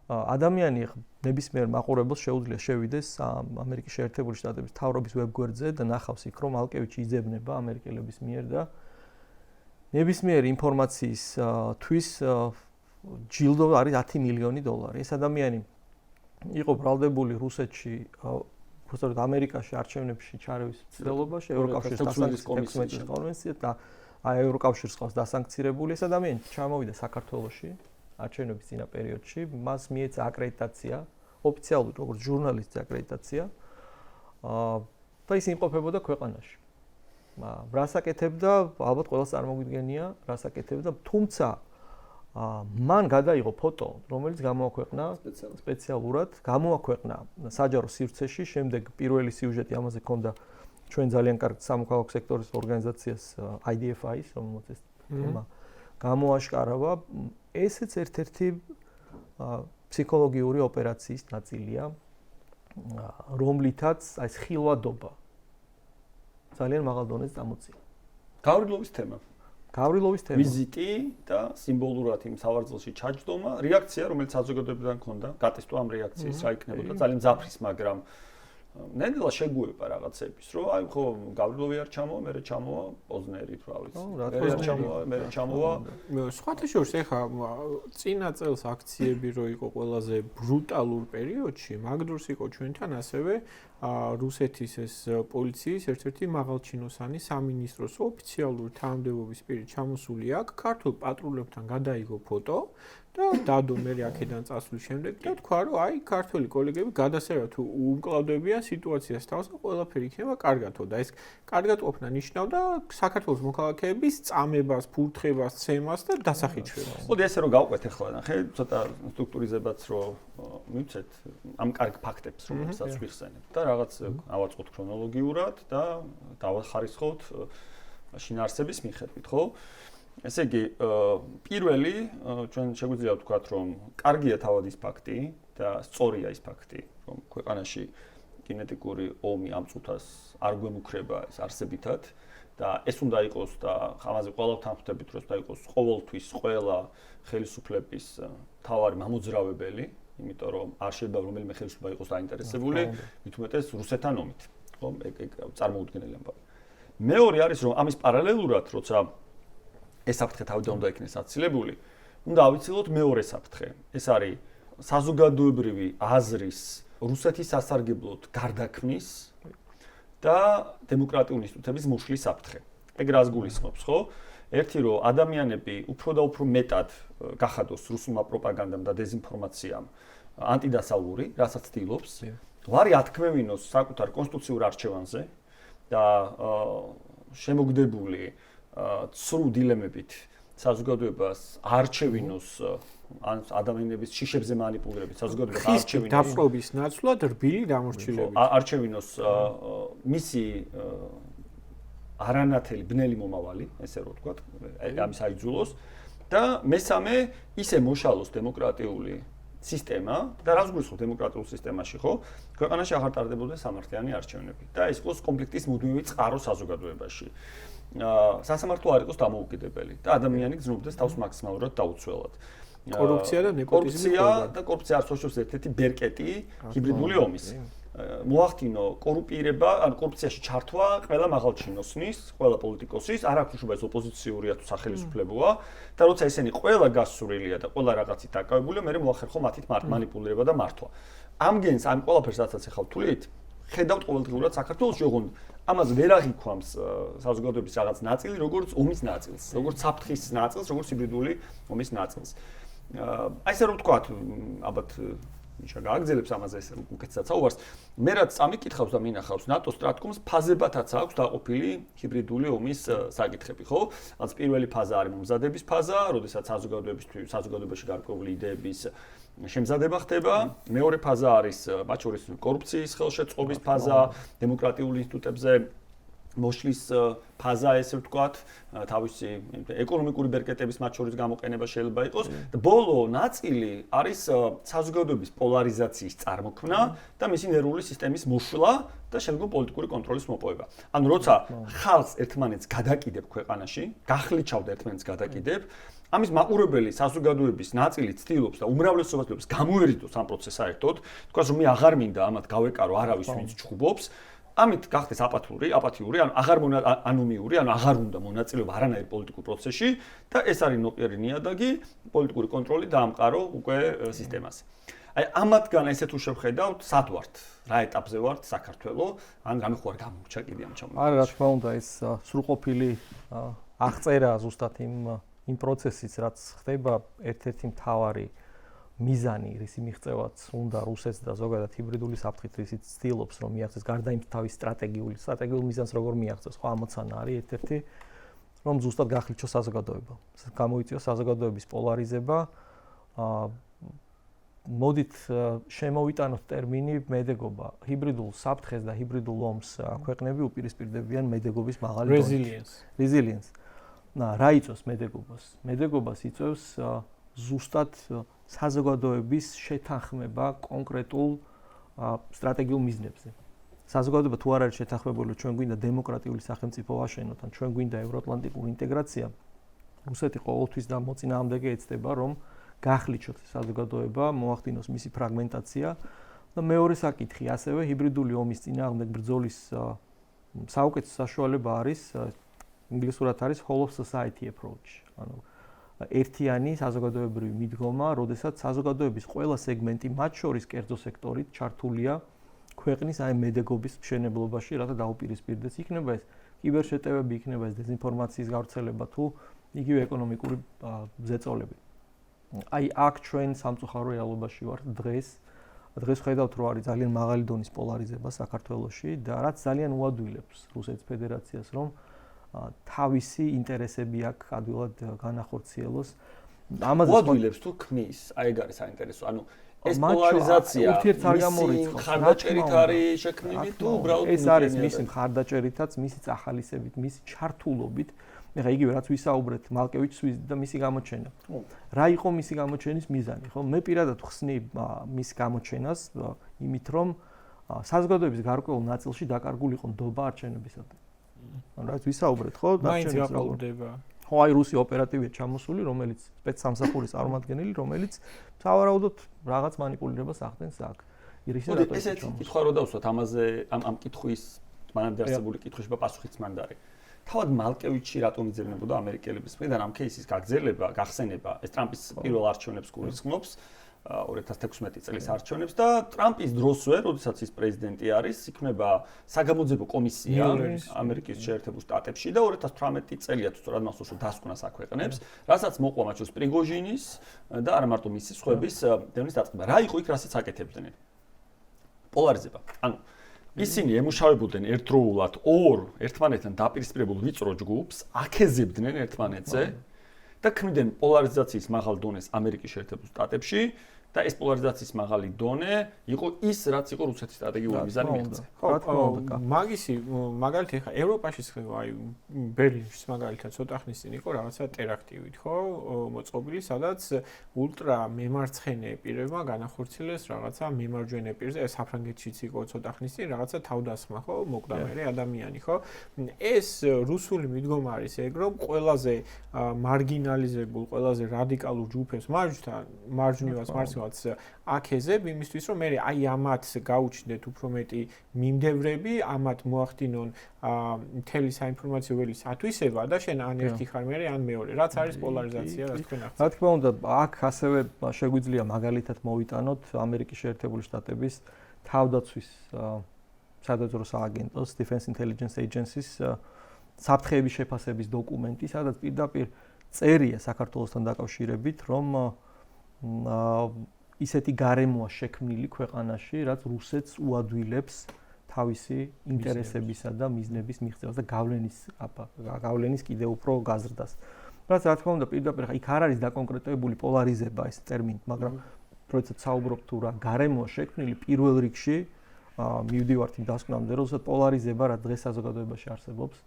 ადამიანი ნებისმიერ მაყურებელს შეუძლია შევიდეს ამერიკის შეერთებული შტატების მთავრობის ვებგვერდზე და ნახავს იქ რომ ალკევიჩი იძებნება ამერიკელების მიერ და ნებისმიერი ინფორმაციის თვის ჯილდო არის 10 მილიონი დოლარი. ეს ადამიანი იყო ბრალდებული რუსეთში, უბრალოდ ამერიკაში არჩევნებში ჩარევის ცდილობაში, ევროკავშირის დასანქციის კონვენციას და ევროკავშირს ყავს დასანქცირებული. ეს ადამიანი ჩამოვიდა საქართველოში არჩევნების წინა პერიოდში, მას მიეცა აკრედიტაცია, ოფიციალური როგორც ჟურნალისტის აკრედიტაცია. და ის იმყოფებოდა ქვეყანაში. რას აკეთებდა, ალბათ ყველას წარმოგვიდგენია, რას აკეთებდა, თუმცა მან გადაიღო ფოტო, რომელიც გამოაქვეყნა სპეციალურად, გამოაქვეყნა საჯარო სივრცეში, შემდეგ პირველი სიუჟეტი ამაზე ჰქონდა ჩვენ ძალიან კარგ სამოქალაქო სექტორის ორგანიზაციას IDFI-ს, რომელმაც ეს თემა გამოაშკარავა. ესეც ერთ-ერთი ფსიქოლოგიური ოპერაციის ნაწილია, რომლითაც ეს ხილვადობა ძალიან მაღალ დონეზე წამოწია. გავრილოვის თემა. გავრილოვის თემა. ვიზიტი და სიმბოლურად იმ სავარძელში ჩაჯდომა, რეაქცია, რომელიც საზოგადოებიდან ჰქონდა, გატესტვა ამ რეაქციის რა იქნებოდა, ძალიან ძაფრის, მაგრამ ნენელა შეგუება რაღაცების, რომ აი ხო გავრილოვი არ ჩამოვა, მე ჩამოვა პოზნერი თვალის. მე ჩამოვა. სხვათა შორის ეხა წინა წელს აქციები რო იყო ყველაზე ბრუტალურ პერიოდში, მაგ დროს იყო ჩვენთან ასევე რუსეთის ეს პოლიციის ერთ-ერთი მაღალჩინოსანი სამინისტროს ოფიციალური თანამდებობის პირი ჩამოსული აქ, ქართულ პატრულებთან გადაიღო ფოტო და დადო მე აქედან წასვლის შემდეგ და თქვა რომ აი ქართველი კოლეგები გადასერა თუ უმკლავდებიან სიტუაციას თავს და ყველაფერი იქნება კარგათო და ეს კარგად ყოფნა ნიშნავდა საქართველოს მოქალაქეების წამებას, ფურთხებას, ცემას და დასახიჩვებას. მოდი ესე რომ გავყვეთ ახლა ნახე, ცოტა სტრუქტურიზებაც რომ მივცეთ ამ კარგ ფაქტებს, რომელსაც ვიხსენებ და რაღაც ავაწყოთ ქრონოლოგიურად და დავახარისხოთ შინაარსების მიხედვით, ხო? ესე იგი, პირველი ჩვენ შეგვიძლია ვთქვათ, რომ კარგია თავად ის ფაქტი და სწორია ის ფაქტი, რომ ქვეყანაში კინეტიკური ომი ამ წუთას არ გვემუქრება ეს არსებითად და ეს უნდა იყოს და ამაზე ყველავთან ვხვდებით, რომ უნდა იყოს ყოველთვის ყველა ხელისუფლების თავარი მამოძრავებელი, იმიტომ რომ არ შეიძლება რომელიმე ხელისუფლება იყოს დაინტერესებული, მით უმეტეს რუსეთთან ომით, ხო? ეგ წარმოუდგენელი ამბავი. მეორე არის, რომ ამის პარალელურად, როცა ეს საფრთხე თავიდან უნდა იქნეს აცილებული, უნდა ავიცილოთ მეორე საფრთხე. ეს არის საზოგადოებრივი აზრის რუსეთის სასარგებლოდ გარდაქმნის და დემოკრატიული ინსტიტუტების მოშლის საფრთხე. ეგ რას გულისხმობს, ხო? ერთი რომ ადამიანები უფრო და უფრო მეტად გახადოს რუსულმა პროპაგანდამ და დეზინფორმაციამ ანტიდასავლური, რასაც ცდილობს, ვარი ათქმევინოს საკუთარ კონსტიტუციურ არჩევანზე და შემოგდებული ცრუ დილემებით საზოგადოებას არჩევინოს ან ადამიანების შიშებზე მანიპულირებით საზოგადოებას არჩევინოს დაპყრობის ნაცვლად რბილი დამორჩილებით არჩევინოს მისი არანათელი ბნელი მომავალი, ესე რომ ვთქვათ, ამის აიძულოს და მესამე ისე მოშალოს დემოკრატიული სისტემა და რაც გულისხმობს დემოკრატიულ სისტემაში, ხო? ქვეყანაში აღარ ტარდებოდეს სამართლიანი არჩევნები და ეს იყოს კონფლიქტის მუდმივი წყარო საზოგადოებაში. სასამართლო არ იყოს დამოუკიდებელი და ადამიანი გრძნობდეს თავს მაქსიმალურად დაუცველად. კორუფცია და ნეპოტიზმი და კორუფცია არ სწორებს ერთ-ერთი ბერკეტი ჰიბრიდული ომის. მოახდინო კორუპირება, ან კორუფციაში ჩართვა ყველა მაღალჩინოსნის, ყველა პოლიტიკოსის, არ აქვს უშუალოდ ოპოზიციურია თუ სახელმწიფოა და როცა ესენი ყველა გასწრილია და ყველა რაღაცით დაკავებულია, მე მოახერხო მათით მანიპულირება და მართვა. ამგენს ამ ყველაფერს რასაც ახლა ვთვლით, ხედავთ ყოველდღიურად საქართველოს ოღონდ ამას ვერ აღიქვამს საზოგადოების რაღაც ნაწილი, როგორც ომის ნაწილს, როგორც საფრთხის ნაწილს, როგორც ჰიბრიდული ომის ნაწილს. აი ესე რომ ვთქვათ, ალბათ მიშა გააგზელებს ამაზე ეს უკეთესად საუბარს. მე რაც წამიკითხავს და მინახავს ნატოს სტრატკომს ფაზებათაც აქვს დაყოფილი ჰიბრიდული ომის საკითხები, ხო? რაც პირველი ფაზა არის მომზადების ფაზა, როდესაც საზოგადოებაში გარკვეული იდეების შემზადება ხდება. მეორე ფაზა არის მათ შორის კორუფციის ხელშეწყობის ფაზა, დემოკრატიული ინსტიტუტებზე მოშლის ფაზა, ესე ვთქვათ, თავისი ეკონომიკური ბერკეტების მათ შორის გამოყენება შეიძლება იყოს და ბოლო ნაწილი არის საზოგადოების პოლარიზაციის წარმოქმნა და მისი ნერვული სისტემის მოშლა და შემდგომ პოლიტიკური კონტროლის მოპოვება. ანუ როცა ხალხს ერთმანეთს გადაკიდებ ქვეყანაში, გახლიჩავდა ერთმანეთს გადაკიდებ, ამის მაყურებელი საზოგადოების ნაწილი ცდილობს და უმრავლესობა ცდილობს გამოერიდოს ამ პროცესს საერთოდ, თქვას რომ მე აღარ მინდა ამათ გავეკარო არავის ვინც ჩხუბობს, ამით გახდეს აპათიური, ანუ აღარ ანონიმიური, ანუ აღარ უნდა მონაწილეობა არანაირ პოლიტიკურ პროცესში და ეს არის ნოყიერი ნიადაგი, პოლიტიკური კონტროლი დაამყარო უკვე სისტემას. აი ამათგან ესე თუ შევხედავთ, სად ვართ? რა ეტაპზე ვართ საქართველოს? ან რამე ხო არ გამორჩა კიდე ამ ჩამოყალიბებაში? არა, რა თქმა უნდა, ეს სრულყოფილი აღწერა ზუსტად იმ პროცესის, რაც ხდება, ერთ-ერთი მთავარი მიზანი, რისი მიღწევაც უნდა რუსეთს და ზოგადად ჰიბრიდული საფრთხით, რისიც ცდილობს, რომ მიაღწევს გარდა იმ თავის სტრატეგიულ მიზანს როგორ მიაღწევს, ხო ამოცანა არის ერთ-ერთი, რომ ზუსტად გახლიჩოს საზოგადოება. გამოიწვიოს საზოგადოების პოლარიზება. მოდით შემოვიტანოთ ტერმინი მედეგობა. ჰიბრიდულ საფრთხეს და ჰიბრიდულ ომს ქვეყნები უპირისპირდებიან მედეგობის მაღალი დონით. Resilience. რა იწვევს მედეგობას? მედეგობას იწვევს ზუსტად საზოგადოების შეთანხმება კონკრეტულ სტრატეგიულ მიზნებზე. საზოგადოება თუ არ არის შეთანხმებული, ჩვენ გვინდა დემოკრატიული სახელმწიფო ვაშენოთ, ან ჩვენ გვინდა ევროატლანტიკური ინტეგრაცია, რუსეთი ყოველთვის და მოწინააღმდეგე ეცდება, რომ გახლიჩოთ საზოგადოება, მოახდინოს მისი ფრაგმენტაცია და მეორე საკითხი, ასევე ჰიბრიდული ომის წინააღმდეგ ბრძოლის საუკეთესო საშუალება არის ინგლისურად არის whole of society approach. ანუ ერთიანი საზოგადოებრივი მიდგომა, როდესაც საზოგადოების ყველა სეგმენტი, მათ შორის კერძო სექტორით, ჩართულია ქვეყნის აი მედეგობის მშენებლობაში, რათა დაუპირისპირდეს. იქნება ეს კიბერშეტევები, იქნება ეს დეზინფორმაციის გავრცელება თუ იგივე ეკონომიკური ზეწოლები. აი აქ ჩვენ სამწუხარო რეალობაში ვართ დღეს ხედავთ რომ არის ძალიან მაღალი დონის პოლარიზება საქართველოში და რაც ძალიან უადვილებს რუსეთის ფედერაციას რომ თავისი ინტერესები აქ ადვილად განახორციელოს. ამაზე უადვილებს თუ ქმნის, აი ეგ არის საინტერესო. ანუ ეს პოლარიზაცია ურთიერთ არ გამორიცხავს. ხარდაჭერით არის შექმნილი თუ უბრალოდ ეს არის მისი ხარდაჭერითაც, მისი წახალისებით, მისი ჩართულობით. ეხლა იგივე რაც ვისაუბრეთ მალკევიჩს და მისი გამოჩენა. რა იყო მისი გამოჩენის მიზანი, ხო? მე პირადად ხსნი მის გამოჩენას იმით, რომ საზოგადოების გარკვეულ ნაწილში დაკარგულიყო ნდობა არჩევნებისადმი. ანუ რაც ვისაუბრეთ, ხო? მაინც გაყოლდება. ხო, აი რუსი ოპერატივია ჩამოსული, რომელიც სპეცსამსახურის წარმომადგენელი, რომელიც სავარაუდოდ რაღაც მანიპულირებას ახდენს აქ. ესეთი კითხვა რო დავსვათ ამაზე ამ კითხვის მანამდე არსებული კითხვის პასუხიც მანდ არის. თავად მალკევიჩი რატომ იძებნებოდა ამერიკელების მხრიდან ამ кейსის გაგრძელება, გახსენება, ეს ტრამპის პირველ არჩევნებს გულისხმობს, 2016 წლის არჩევნებს და ტრამპის დროსვე, როდესაც ის პრეზიდენტი არის, იქნება საგამოძიებო კომისია ამერიკის შეერთებულ შტატებში და 2018 წელია თუ სწორად მახსოვს, რომ დასკვნას აქვეყნებს, რასაც მოყვა მათ შორის პრიგოჟინის და არა მარტო მისი სხვების დევნის დაწყება. რა იყო იქ, რასაც აკეთებდნენ? პოლარიზება. ანუ ისინი ემუშავებოდნენ ერთდროულად ორ ერთმანეთთან დაპირისპირებულ ვიწრო ჯგუფს, აკეზებდნენ ერთმანეთზე და ქმნიდნენ პოლარიზაციის მაღალ დონეს ამერიკის შეერთებულ შტატებში და ეს პოლარიზაციის მაღალი დონე იყო ის, რაც იყო რუსეთის სტრატეგიული მიზანი მიღწევა. ხო, მაგისი მაგალითად ეხა ევროპაშიც აი ბერლინშიც მაგალითად ცოტა ხნის წინ იყო რაღაცა ტერაქტივით, ხო, მოწყობილი, სადაც ულტრა მემარცხენე პირებმა განახორციელეს რაღაცა მემარჯვენე პირზე, ეს საფრანგეთშიც იყო ცოტა ხნის წინ რაღაცა თავდასხმა, ხო, მოკვდამერი ადამიანი, ხო. ეს რუსული მიდგომა არის ეგ, რომ ყველაზე მარგინალიზებულ, ყველაზე რადიკალურ ჯგუფებს მარჯვნივას აკეზებ იმისთვის რომ მე აი ამათ გაუჩნდეთ უფრო მეტი მიმდევრები, ამათ მოახდინონ მთელი საინფორმაციო ველის ათვისება და შენ ან ერთი ხარ მე ან მეორე. რაც არის პოლარიზაცია, რაც თქვენ ახსენეთ. რა თქმა უნდა, აქ ასევე შეგვიძლია მაგალითად მოვიტანოთ ამერიკის შეერთებული შტატების თავდაცვის სადაზვერვო სააგენტოს Defense Intelligence Agency-ს საფრთხეების შეფასების დოკუმენტი, სადაც პირდაპირ წერია საქართველოსთან დაკავშირებით, რომ ისეთი გარემოა შექმნილი ქვეყანაში, რაც რუსეთს უადვილებს თავისი ინტერესებისა და მიზნების მიღწევას და გავლენის კიდევ უფრო გაზრდას. რაც რა თქმა უნდა პირდაპირ იქ არ არის დაკონკრეტებული პოლარიზება ეს ტერმინი, მაგრამ როდესაც საუბრობ თუ რა გარემოა შექმნილი პირველ რიგში მივდივართ იმ დასკვნამდე, როდესაც პოლარიზება რა დღეს საზოგადოებაში არსებობს,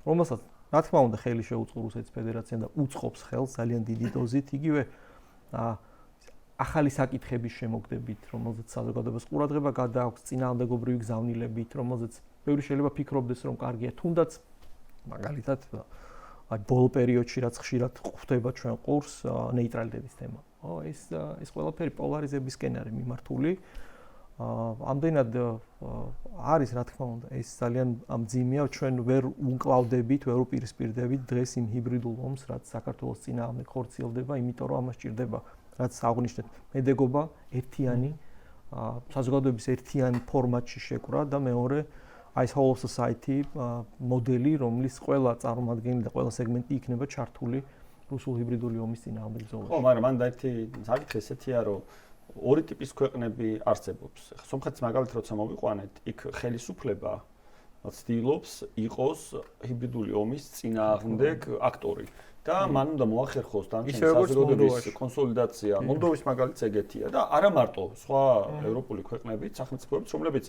რომელსაც რა თქმა უნდა ხელი შეუწყო რუსეთის ფედერაციამ და უწყობს ხელს ძალიან დიდი დოზით, იგივე ახალი საკითხების შემოგდებით, რომელზეც საზოგადოებას ყურადღება გადააქვს, წინააღმდეგობრივი გზავნილებით, რომელზეც ბევრი შეიძლება ფიქრობდეს, რომ კარგია, თუნდაც მაგალითად ბოლო პერიოდში რაც ხშირად ხვდება ჩვენ ყურს ნეიტრალიტეტის თემა. ეს ყველაფერი პოლარიზებისკენ არის მიმართული. ამდენად არის რა თქმა უნდა ეს ძალიან მძიმეა ჩვენ ვერ უნკლავდებით, ვერ უპირისპირდებით დღეს იმ ჰიბრიდულ ომს, რაც საქართველოს წინააღმდეგ ხორციელდება, იმიტომ რომ ამას ჭირდება რაც აღნიშნეთ მედეგობა ერთიანი საზოგადოების ერთიანი ფორმატში შეკრა და მეორე აი ეს whole of society მოდელი, რომლის ყველა წარმომადგენელი და ყველა სეგმენტი იქნება ჩართული რუსულ ჰიბრიდული ომის წინააღმდეგ ბრძოლაში. ხო, მაგრამ მან ერთი საკითხი ესეთია, რომ ორი ტიპის ქვეყნები არსებობს. სომხეთის მაგალითად როცა მოვიყვანეთ, იქ ხელისუფლება ცდილობს იყოს ჰიბრიდული ომის წინააღმდეგ აქტორი. და მან უნდა მოახერხოს დანარჩენი საზოგადოების კონსოლიდაცია. მოლდოვის მაგალითიც ეგეთია და არა მარტო სხვა ევროპული ქვეყნებიც, სახელმწიფოებიც, რომლებიც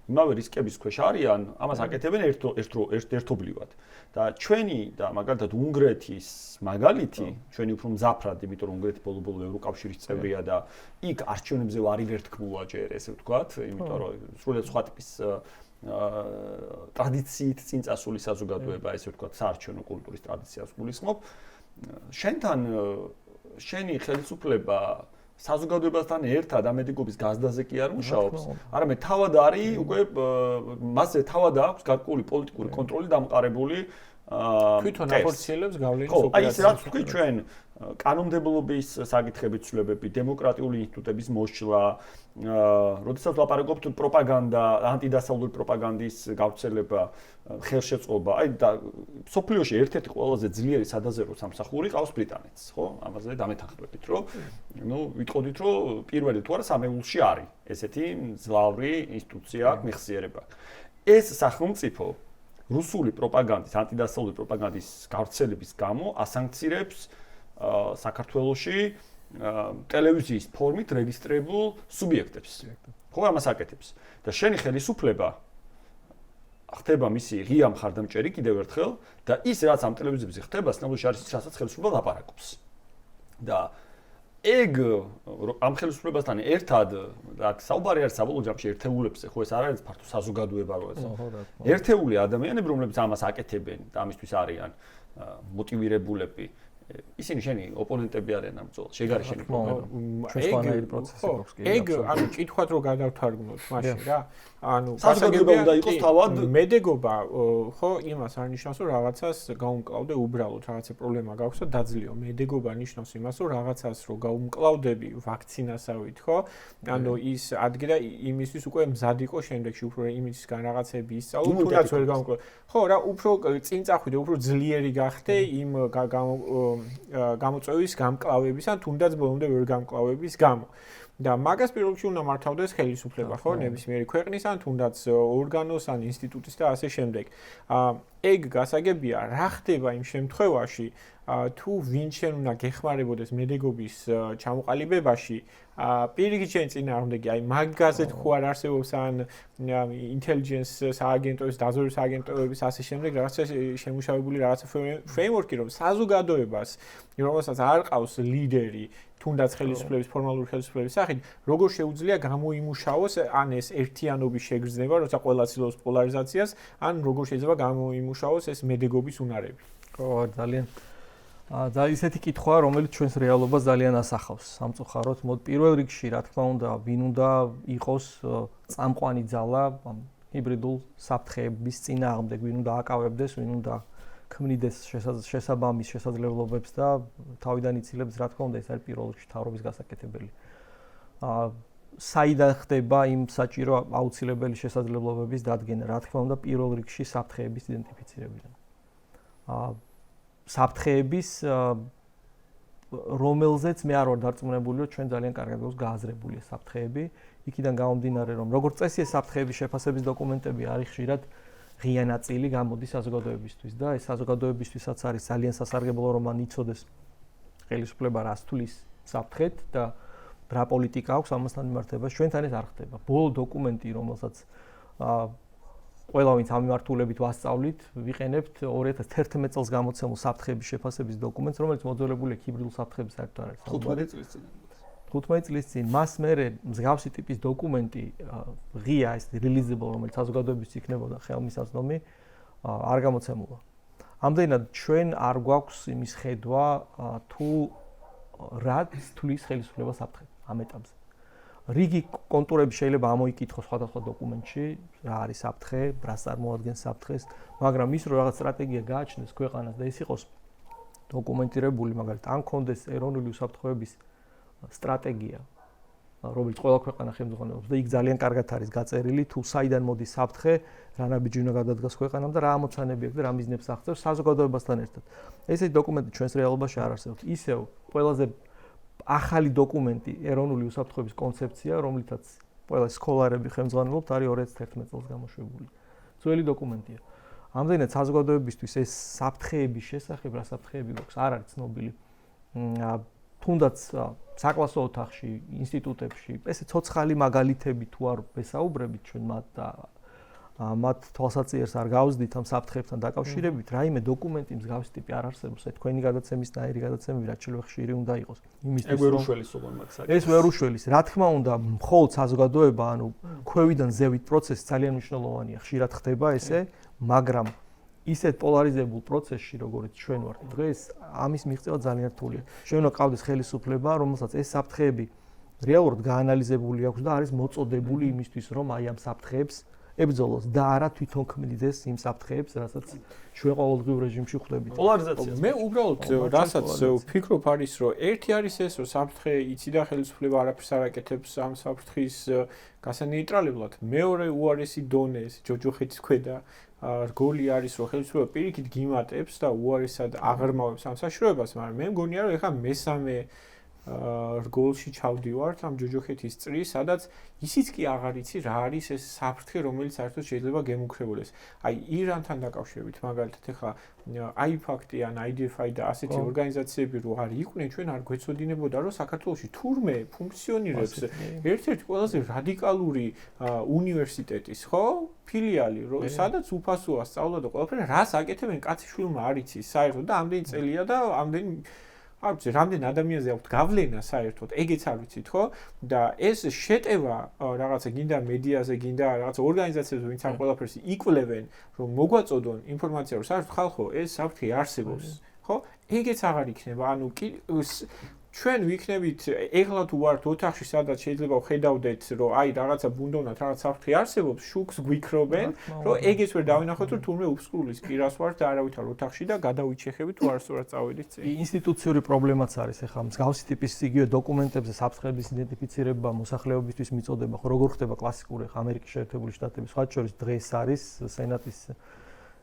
იმავე რისკების ქვეშ არიან, ამას აკეთებენ ერთობლივად. და ჩვენი და მაგალითად უნგრეთის მაგალითი, ჩვენი უფრო მძაფრად, იმიტომ რომ უნგრეთი ბოლო-ბოლო ევროკავშირის წევრია და იქ არჩევნებზე ვარი ვერ თქმულა ჯერ, ესე ვთქვათ, იმიტომ რომ სრულიად სხვა ტიპის ტრადიციით წინ წასული საზოგადოება, ესე ვთქვათ, საარჩევნო კულტურის ტრადიციას გულისხმობ. შენთან შენი ხელისუფლება საზოგადოებასთან ერთად ამედიგობის გაზდაზე კი არ მუშაობს, არამედ თავად არის უკვე მასზე თავად აქვს გარკვეული პოლიტიკური კონტროლი დამყარებული თვითონ ახორციელებს გავლენის ოპერაციას. აი ეს რაც თქვი ჩვენ კანონმდებლობის საკითხების ცვლილებები, დემოკრატიული ინსტიტუტების მოშლა, როდესაც ვლაპარაკობთ პროპაგანდა, ანტიდასავლური პროპაგანდის გავრცელება, ხელშეწყობა, აი და სოფლიოში ერთ-ერთი ყველაზე ძლიერი სადაზერო სამსახური ყავს ბრიტანეთს, ხო? ამაზე დამეთანხმებით, რომ ვიტყოდით, რომ პირველი თუ არა სამეულში არის ესეთი მძლავრი ინსტიტუცია მეხსიერება. ეს სახელმწიფო რუსული პროპაგანდის, ანტიდასავლური პროპაგანდის გავრცელების გამო ასანქცირებს საქართველოში ტელევიზიის ფორმით რეგისტრირებულ სუბიექტებს. ხო, ამას აკეთებს. და შენი ხელისუფლება ხდება მისი ღია მხარდამჭერი კიდევ ერთხელ და ის რაც ამ ტელევიზიებზე ხდება, სნეულში არის ის, რასაც ხელისუფლება ლაპარაკობს. და ეგ ამ ხელისუფლებასთან ერთად და საუბარი არის საბოლოო ჯამში ერთეულებზე, ხო ეს არ არის ფართო საზოგადოება რო ეს. ერთეული ადამიანები, რომლებიც ამას აკეთებენ და ამისთვის არიან მოტივირებულები, ისინი შენი ოპონენტები არიან ამ ბრძოლაში. ეგ არის შენი პრობლემა. ეგ ანუ კითხვად რო გადავთარგმნოთ მაშინ რა. ანუ საზოგადოება უნდა იყოს თავად მედეგობა ხო იმას არ ნიშნავს რომ რაღაცას გაუმკლავდე უბრალოდ რაღაცა პრობლემა გაქვს და დაძლიო. მედეგობა ნიშნავს იმას რომ რაღაცას რო გაუმკლავდები ვაქცინასავით ხო? ანუ ის ადგე და იმისთვის უკვე მზად იყო შემდეგში უფრო იმისგან რაღაცები ისწავლო თუნდაც ვერ გაუმკლავ. ხო რა უფრო წინ წახვიდე უფრო ძლიერი გახდე იმ გამოწვევის გამკლავების ან თუნდაც ბოლომდე ვერ გამკლავების გამო. და მაგას პირველ რიგში უნდა მართავდეს ხელისუფლება, ხო, ნებისმიერი ქვეყნის ან თუნდაც ორგანოს ან ინსტიტუტის და ასე შემდეგ. ეგ გასაგებია, რა ხდება იმ შემთხვევაში, თუ ვინ შენ უნდა გეხმარებოდეს მედეგობის ჩამოყალიბებაში, პირიქით შენ წინააღმდეგი, აი მაგაზე თუ არ არსებობს ან intelligence სააგენტოების, დაზვერვის სააგენტოების ასე შემდეგ რაღაცა შემუშავებული რაღაცა framework-ი, რომ საზოგადოებას, რომელსაც არ ყავს ლიდერი, თუნდაც ხელისუფლების ფორმალური ხელისუფლების სახით, როგორ შეუძლია გამოიმუშაოს ან ეს ერთიანობის შეგრძნება, როცა ყველა ცდილობს პოლარიზაციას, ან როგორ შეიძლება გამოიმუშაოს ეს მედეგობის უნარები. ხო, ძალიან და ისეთი კითხვაა, რომელიც ჩვენს რეალობას ძალიან ასახავს. სამწუხაროდ, პირველ რიგში, რა თქმა უნდა, ვინ უნდა იყოს წამყვანი ძალა ჰიბრიდულ საფრთხეების წინააღმდეგ, ვინ უნდა აკავებდეს, ვინ უნდა ქმნიდეს შესაბამის შესაძლებლობებს და თავიდან იცილებს, რა თქმა უნდა, ეს არის პირველ რიგში თავრობის გასაკეთებელი. საიდან ხდება იმ საჭირო აუცილებელი შესაძლებლობების დადგენა, რა თქმა უნდა, პირველ რიგში საფრთხეების იდენტიფიცირებიდან. საფრთხეების რომელზეც მე არ ვარ დარწმუნებული, რომ ჩვენ ძალიან კარგად გვაქვს გააზრებული ეს საფრთხეები, იქიდან გამომდინარე, რომ როგორც წესი ეს საფრთხეების შეფასების დოკუმენტები არის ხშირად ღია ნაწილი გამოდის საზოგადოებისთვის და ეს საზოგადოებისთვისაც არის ძალიან სასარგებლო, რომ მან იცოდეს ხელისუფლება რას თulis საფრთხეთ და რა პოლიტიკა აქვს ამასთან მიმართებაში. ჩვენთან ეს არ ხდება. ბოლო დოკუმენტი, რომელსაც ყველა ვინც ამ მიმართულებით ვასწავლით, ვიყენებთ 2011 წელს გამოცემულ საფრთხეების შეფასების დოკუმენტს, რომელიც მოძველებულია ჰიბრიდულ საფრთხეების საერთოდ არ არის. 15 წლის წინ. 15 წლის წინ მას მერე მსგავსი ტიპის დოკუმენტი ღია ეს releasable, რომელიც საზოგადოებისთვის იქნებოდა ხელმისაწვდომი, არ გამოცემულა. ამდენად ჩვენ არ გვაქვს იმის ხედვა თუ რა თulis ხელისუფლება საფრთხე ამ ეტაპზე. რიგი კონტურები შეიძლება ამოიკითხოს სხვადასხვა დოკუმენტში, რა არის საფრთხე, რას წარმოადგენს საფრთხეს, მაგრამ ის რომ რაღაც სტრატეგია გააჩნდეს ქვეყანას და ის იყოს დოკუმენტირებული, მაგალითად, ან კონდეს ეროვნული უსაფრთხოების სტრატეგია, რომელიც ყველა ქვეყანა ხელმძღვანელობს და იქ ძალიან კარგად არის გაწერილი თუ საიდან მოდის საფრთხე, რა ნაბიჯი უნდა გადადგას ქვეყანამ და რა ამოცანები აქვს და რა მიზნებს აღწევს საზოგადოებასთან ერთად. ესეთი დოკუმენტი ჩვენს რეალობაში არ არსებობს. ისევ ყველაზე ახალი დოკუმენტი ეროვნული უსაფრთხოების კონცეფცია, რომლითაც ყველა სკოლარები ხელმძღვანელობთ, არის 2011 წელს გამოშვებული. ძველი დოკუმენტია. ამდენად საზოგადოებისთვის ეს საფრთხეების შესახებ, რა საფრთხეები გვაქვს, არ არის ცნობილი. თუნდაც საკლასო ოთახში, ინსტიტუტებში, ესე ცოცხალი მაგალითები თუ არ ვესაუბრებით ჩვენ მათ თვალსაჩინოს არ გავსდით ამ საფრთხეებთან დაკავშირებით, რაიმე დოკუმენტი მსგავსი ტიპი არ არსებობს, თქვენი გადაცემისნაირი გადაცემები რაც შეიძლება ხშირი უნდა იყოს. იმისთვის ვერ უშველის უგონ მაგ საკითხს. ეს ვერ უშველის. რა თქმა უნდა, მხოლოდ საზოგადოება, ანუ ქვევიდან ზევით პროცესი ძალიან მნიშვნელოვანია. ხშირად ხდება ესე, მაგრამ ისეთ პოლარიზებულ პროცესში, როგორც ჩვენ ვართ დღეს, ამის მიღწევა ძალიან რთულია. ჩვენ უნდა ყავდეს ხელისუფლება, რომელსაც ეს საფრთხეები რეალურად გაანალიზებული აქვს და არის მოწოდებული იმისთვის, რომ აი ამ საფრთხეებს ებრძოლოს და არა თვითონ ქმნიდეს იმ საფრთხეებს, რასაც ჩვენ ყოველდღიურ რეჟიმში ხვდებით. პოლარიზაცია. მე უბრალოდ რასაც ვფიქრობ არის, რომ ერთი არის ეს, რომ საფრთხე იცი და ხელისუფლება არაფერს არ აკეთებს ამ საფრთხის გასანეიტრალებლად. მეორე უარესი დონე ეს ჯოჯოხეთის ქვედა რგოლი არის, რომ ხელისუფლება პირიქით გიმატებს და უარესად აღრმავებს ამ საშუალებას, მაგრამ მე მგონია, რომ ეხლა მესამე რგოლში ჩავდივართ ამ ჯოჯოხეთის წრის, სადაც ისიც კი აღარ იცი რა არის ეს საფრთხე, რომელიც საერთოდ შეიძლება გემუქრებოდეს. აი ირანთან დაკავშირებით, მაგალითად, ეხლა IFACT ან IDFI და ასეთი ორგანიზაციები რო არ იყვნენ, ჩვენ არ გვეცოდინებოდა, რომ საქართველოში თურმე ფუნქციონირებს ერთ-ერთი ყველაზე რადიკალური უნივერსიტეტის, ხო, ფილიალი, სადაც უფასოა სწავლა და ყველაფერი, რას აკეთებენ კაციშვილმა არ იცის საერთოდ და ამდენი წელია და ამდენი არ ვიცი, რამდენ ადამიანზე აქვთ გავლენა საერთოდ, ეგეც არ ვიცით, ხო? და ეს შეტევა რაღაცა გინდა მედიაზე, გინდა რაღაცა ორგანიზაციებზე, ვინც ამ ყველაფერს იკვლევენ, რომ მოგვაწოდონ ინფორმაცია, რომ საერთოდ ხალხო, ეს საფრთხე არსებობს, ხო? ეგეც აღარ იქნება, ანუ ჩვენ ვიქნებით ეხლა თუ ვართ ოთახში, სადაც შეიძლება ხედავდეთ, რომ აი რაღაცა ბუნდოვნად რაღაც საფრთხე არსებობს, შუქს გვიქრობენ, რომ ეგეც ვერ დავინახოთ, რომ თურმე უფსკულის პირას ვართ და არავითარ ოთახში და გადავიჩეხებით თუ არასდროს წავედით წინ. ინსტიტუციური პრობლემაც არის ეხლა მსგავსი ტიპის იგივე დოკუმენტებზე საფრთხების იდენტიფიცირება, მოსახლეობისთვის მიწოდება, ხო როგორ ხდება კლასიკური ამერიკის შეერთებული შტატების სხვა შორის დღეს არის სენატის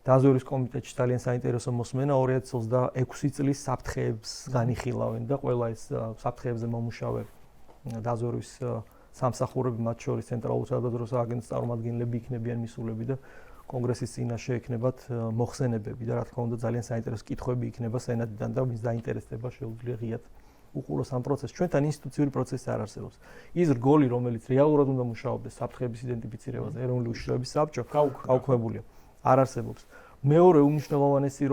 დაზვერვის კომიტეტში ძალიან საინტერესო მოსმენა 2026 წლის საფრთხეებს განიხილავენ და ყველა ეს საფრთხეებზე მომუშავე დაზვერვის სამსახურები, მათ შორის ცენტრალური სადაზვერვო აგენტოს წარმომადგენლები იქნებიან მისულები და კონგრესის წინაშე ექნებათ მოხსენებები და რა თქმა უნდა ძალიან საინტერესო კითხვები იქნება სენატიდან და ვინც დაინტერესდება შეუძლია ღიად უყუროს ამ პროცესს. ჩვენთან ინსტიტუციური პროცესი არ არსებობს. ის რგოლი, რომელიც რეალურად უნდა მუშაობდეს საფრთხების იდენტიფიცირებაზე, ეროვნული უშიშროების საბჭო გაუქმებულია. არ არსებობს. მეორე უმნიშვნელოვანესი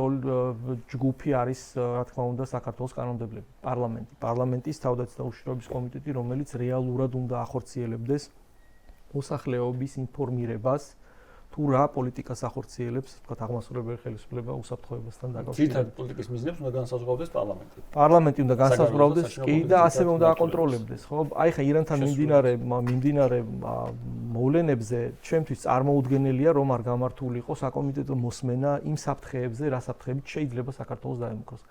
ჯგუფი არის, რა თქმა უნდა, საქართველოს კანონმდებლები, პარლამენტი. პარლამენტის თავდაცვის და უშიშროების კომიტეტი, რომელიც რეალურად უნდა ახორციელებდეს მოსახლეობის ინფორმირებას თუ რა პოლიტიკას ახორციელებს, თქვათ, აღმასრულებელი ხელისუფლება უსაფრთხოებასთან დაკავშირებით. თითქმის პოლიტიკის მიზნებს უნდა განსაზღვრავდეს პარლამენტი. პარლამენტი უნდა განსაზღვრავდეს კი და ასევე უნდა აკონტროლებდეს, ხო? აი ხა ირანთან მიმდინარე მოვლენებზე ჩვენთვის წარმოუდგენელია, რომ არ გამართულიყო საკომიტეტო მოსმენა იმ საფრთხეებზე, რა საფრთხებით შეიძლება საქართველოს დაემუქროს.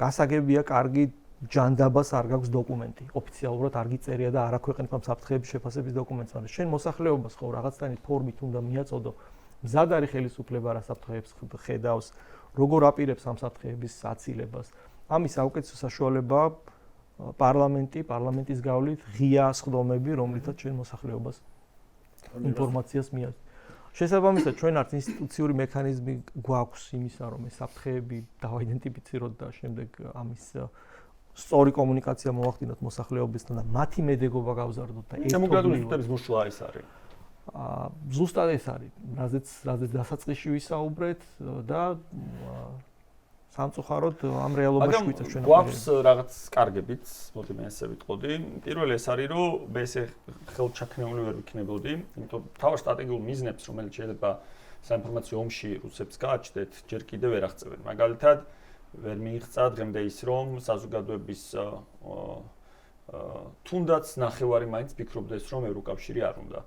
გასაგებია, კარგი ჯანდაბას არ გაქვს დოკუმენტი, ოფიციალურად არ გიწერია და არ აქვეყნებ ამ საფრთხეების შეფასების დოკუმენტს, მაგრამ შენ მოსახლეობას ხო რაღაცნაირი ფორმით უნდა მიაწოდო, მზად არის ხელისუფლება რა საფრთხეებს ხედავს, როგორ აპირებს ამ საფრთხეების აცილებას. ამის საუკეთესო საშუალებაა პარლამენტის გავლით ღია სხდომები, რომლითაც ჩვენ მოსახლეობას ინფორმაციას მიაწვდით. შესაბამისად, ჩვენ არც ინსტიტუციური მექანიზმი გვაქვს იმისა, რომ ეს საფრთხეები დავაიდენტიფიციროთ და შემდეგ ამის სწორი კომუნიკაცია მოვახდინოთ მოსახლეობასთან და მათი მედეგობა გავზარდოთ და დემოკრატიული ინსტიტუტების მოშლა ის არის. ზუსტად ეს არის, რაზეც დასაწყისში ვისაუბრეთ და სამწუხაროდ ამ რეალობაში ვიწევს ჩვენ. გვაქვს რაღაც კარგებიც, მოდი მე ესე ვიტყოდი. პირველი ეს არის, რომ მე ესე ხელჩაქნეული ვერ ვიქნებოდი, იმიტომ თავარ სტრატეგიულ მიზნებს, რომელიც შეიძლება საინფორმაციო ომში რუსებს გააჩნდეთ, ჯერ კიდევ ვერ აღწევენ. მაგალითად, ვერ მიიღწა დღემდე ის, რომ საზოგადოების თუნდაც ნახევარი მაინც ფიქრობდეს, რომ ევროკავშირი არ უნდა.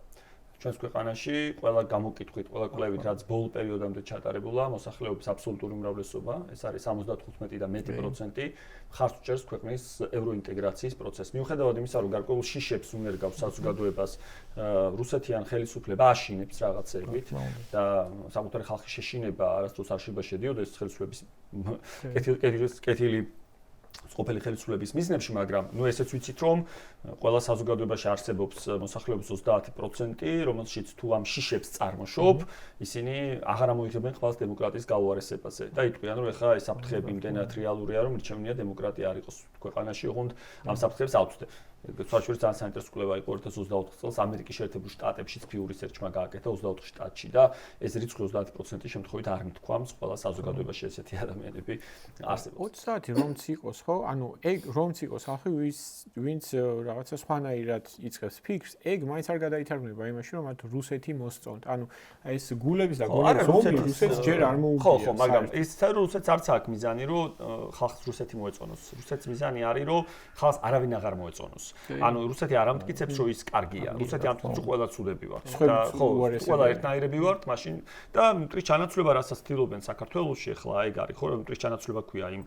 ჩვენს ქვეყანაში ყველა გამოკითხვით, ყველა კვლევით, რაც ბოლო პერიოდამდე ჩატარებულა, მოსახლეობის აბსოლუტური უმრავლესობა, ეს არის 75 და მეტი პროცენტი, მხარს უჭერს ქვეყნის ევროინტეგრაციის პროცესს. მიუხედავად იმისა, რომ გარკვეულ შიშებს უნერგავს საზოგადოებას, რუსეთიან ხელისუფლება აშინებს რაღაცებით და საკუთარი ხალხის შეშინება არასდროს არ შეიძლება შედიოდეს ხელისუფლების კეთილი ყოფილი ხელისუფლების მიზნებში, მაგრამ ნუ ესეც ვიცით, რომ ყველა საზოგადოებაში არსებობს მოსახლეობის 30%, რომელშიც თუ ამ შიშებს წარმოშობ, ისინი აღარ ამოიღებენ ყველას დემოკრატიის გაუარესებაზე. და იტყვიან, რომ ეხლა ეს საფრთხეები იმდენად რეალურია, რომ რჩევნია დემოკრატია არ იყოს ქვეყანაში, ოღონდ ამ საფრთხეებს ავწვდე. საშუალებით ძალიან საინტერესო კვლევა იყო 2024 წელს ამერიკის შეერთებულ შტატებშიც Pew Research-მა გააკეთა 24 შტატში და ეს რიცხვი 30% შემთხვევით არ მithქვამს ყველა საზოგადოებაში ესეთი ადამიანები არსებობს. 30 რომც იყოს, ხო? ანუ ეგ რომც იყოს, ახლა ვინც რაღაცა სხვანაირად იწყებს ფიქრს, ეგ მაინც არ გადაითარგმნება იმაში, რომ მათ რუსეთი მოსწონთ. ანუ ეს გულების და გულების რუსეთს ჯერ არ მოუგია. ხო, მაგრამ ის რუსეთს არც აქვს მიზანი, რომ ხალხს რუსეთი მოეწონოს. რუსეთის მიზანი არის, რომ ხალხს არავინ აღარ მოეწონოს. ანუ რუსეთი არ ამტკიცებს, რომ ის კარგია. რუსეთი ამტკიცებს, რომ ყველა ცუდები ვართ. და ხო, ყველა ერთნაირები ვართ, მაშინ და მტრის ჩანაცვლება, რასაც ცდილობენ საქართველოში, ახლა ეგ არის, ხო, მტრის ჩანაცვლება ქვია იმ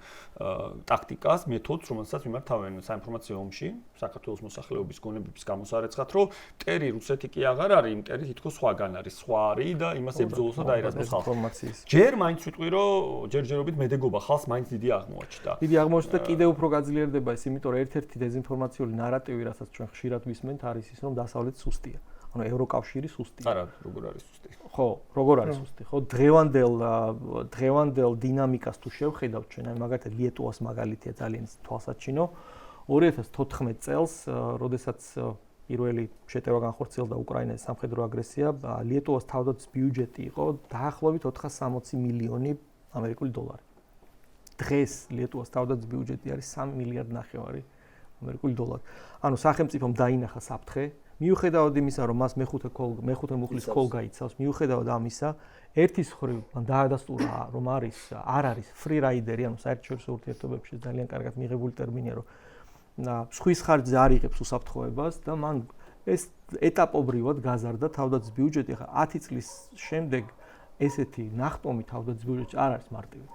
ტაქტიკას, მეთოდს, რომელსაც მიმართავენ საინფორმაციო ომში, საქართველოს მოსახლეობის გონებების გამოსარეცხად, რომ მტერი რუსეთი კი აღარ არის, მტერი თითქოს სხვაგან არის, სხვა არის და იმას ებრძოლოს და დაერაზოს ხალხს. ჯერ მაინც ვიტყვი, რომ ჯერჯერობით მედეგობა ხალხს მაინც დიდი აღმოაჩნდა. დიდი აღმოაჩნდა და კიდევ უფრო გაძლიერდება ეს, იმიტომ რომ ერთ-ერთი დეზინფორმაციული ნარატივი, რასაც ჩვენ ხშირად ვისმენთ, არის ის, რომ დასავლეთ სუსტია. ანუ ევროკავშირი სუსტია. არა, როგორ არის სუსტი? ხო, როგორ არის სუსტი? ხო, დღევანდელ დინამიკას თუ შევხედავთ ჩვენ, აი მაგალითად ლიეტუვას მაგალითია ძალიან თვალსაჩინო. 2014 წელს, როდესაც პირველი შეტევა განხორციელდა უკრაინას სამხედრო აგრესია, ლიეტუვას თავდაცვის ბიუჯეტი იყო დაახლოებით 460 მილიონი ამერიკული დოლარი. დღეს ლიეტუვას თავდაცვის ბიუჯეტი არის 3 მილიარდი ნახევარი ამერიკული დოლარი. ანუ სახელმწიფომ დაინახა საფრთხე, მიუხედავად იმისა, რომ მას მეხუთე მუხლის კოლ გაიცავს, მიუხედავად ამისა, ერთის მხრივ მან დაადასტურა, რომ არ არის free rider-ი, ანუ საერთაშორისო ურთიერთობებში ძალიან კარგად მიღებული ტერმინია, რომ სხვის ხარჯზე არ იღებს უსაფრთხოებას და მან ეს ეტაპობრივად გაზარდა თავდაცვის ბიუჯეტი. ახლა 10 წლის შემდეგ ესეთი ნახტომი თავდაცვის ბიუჯეტში არ არის მარტივი.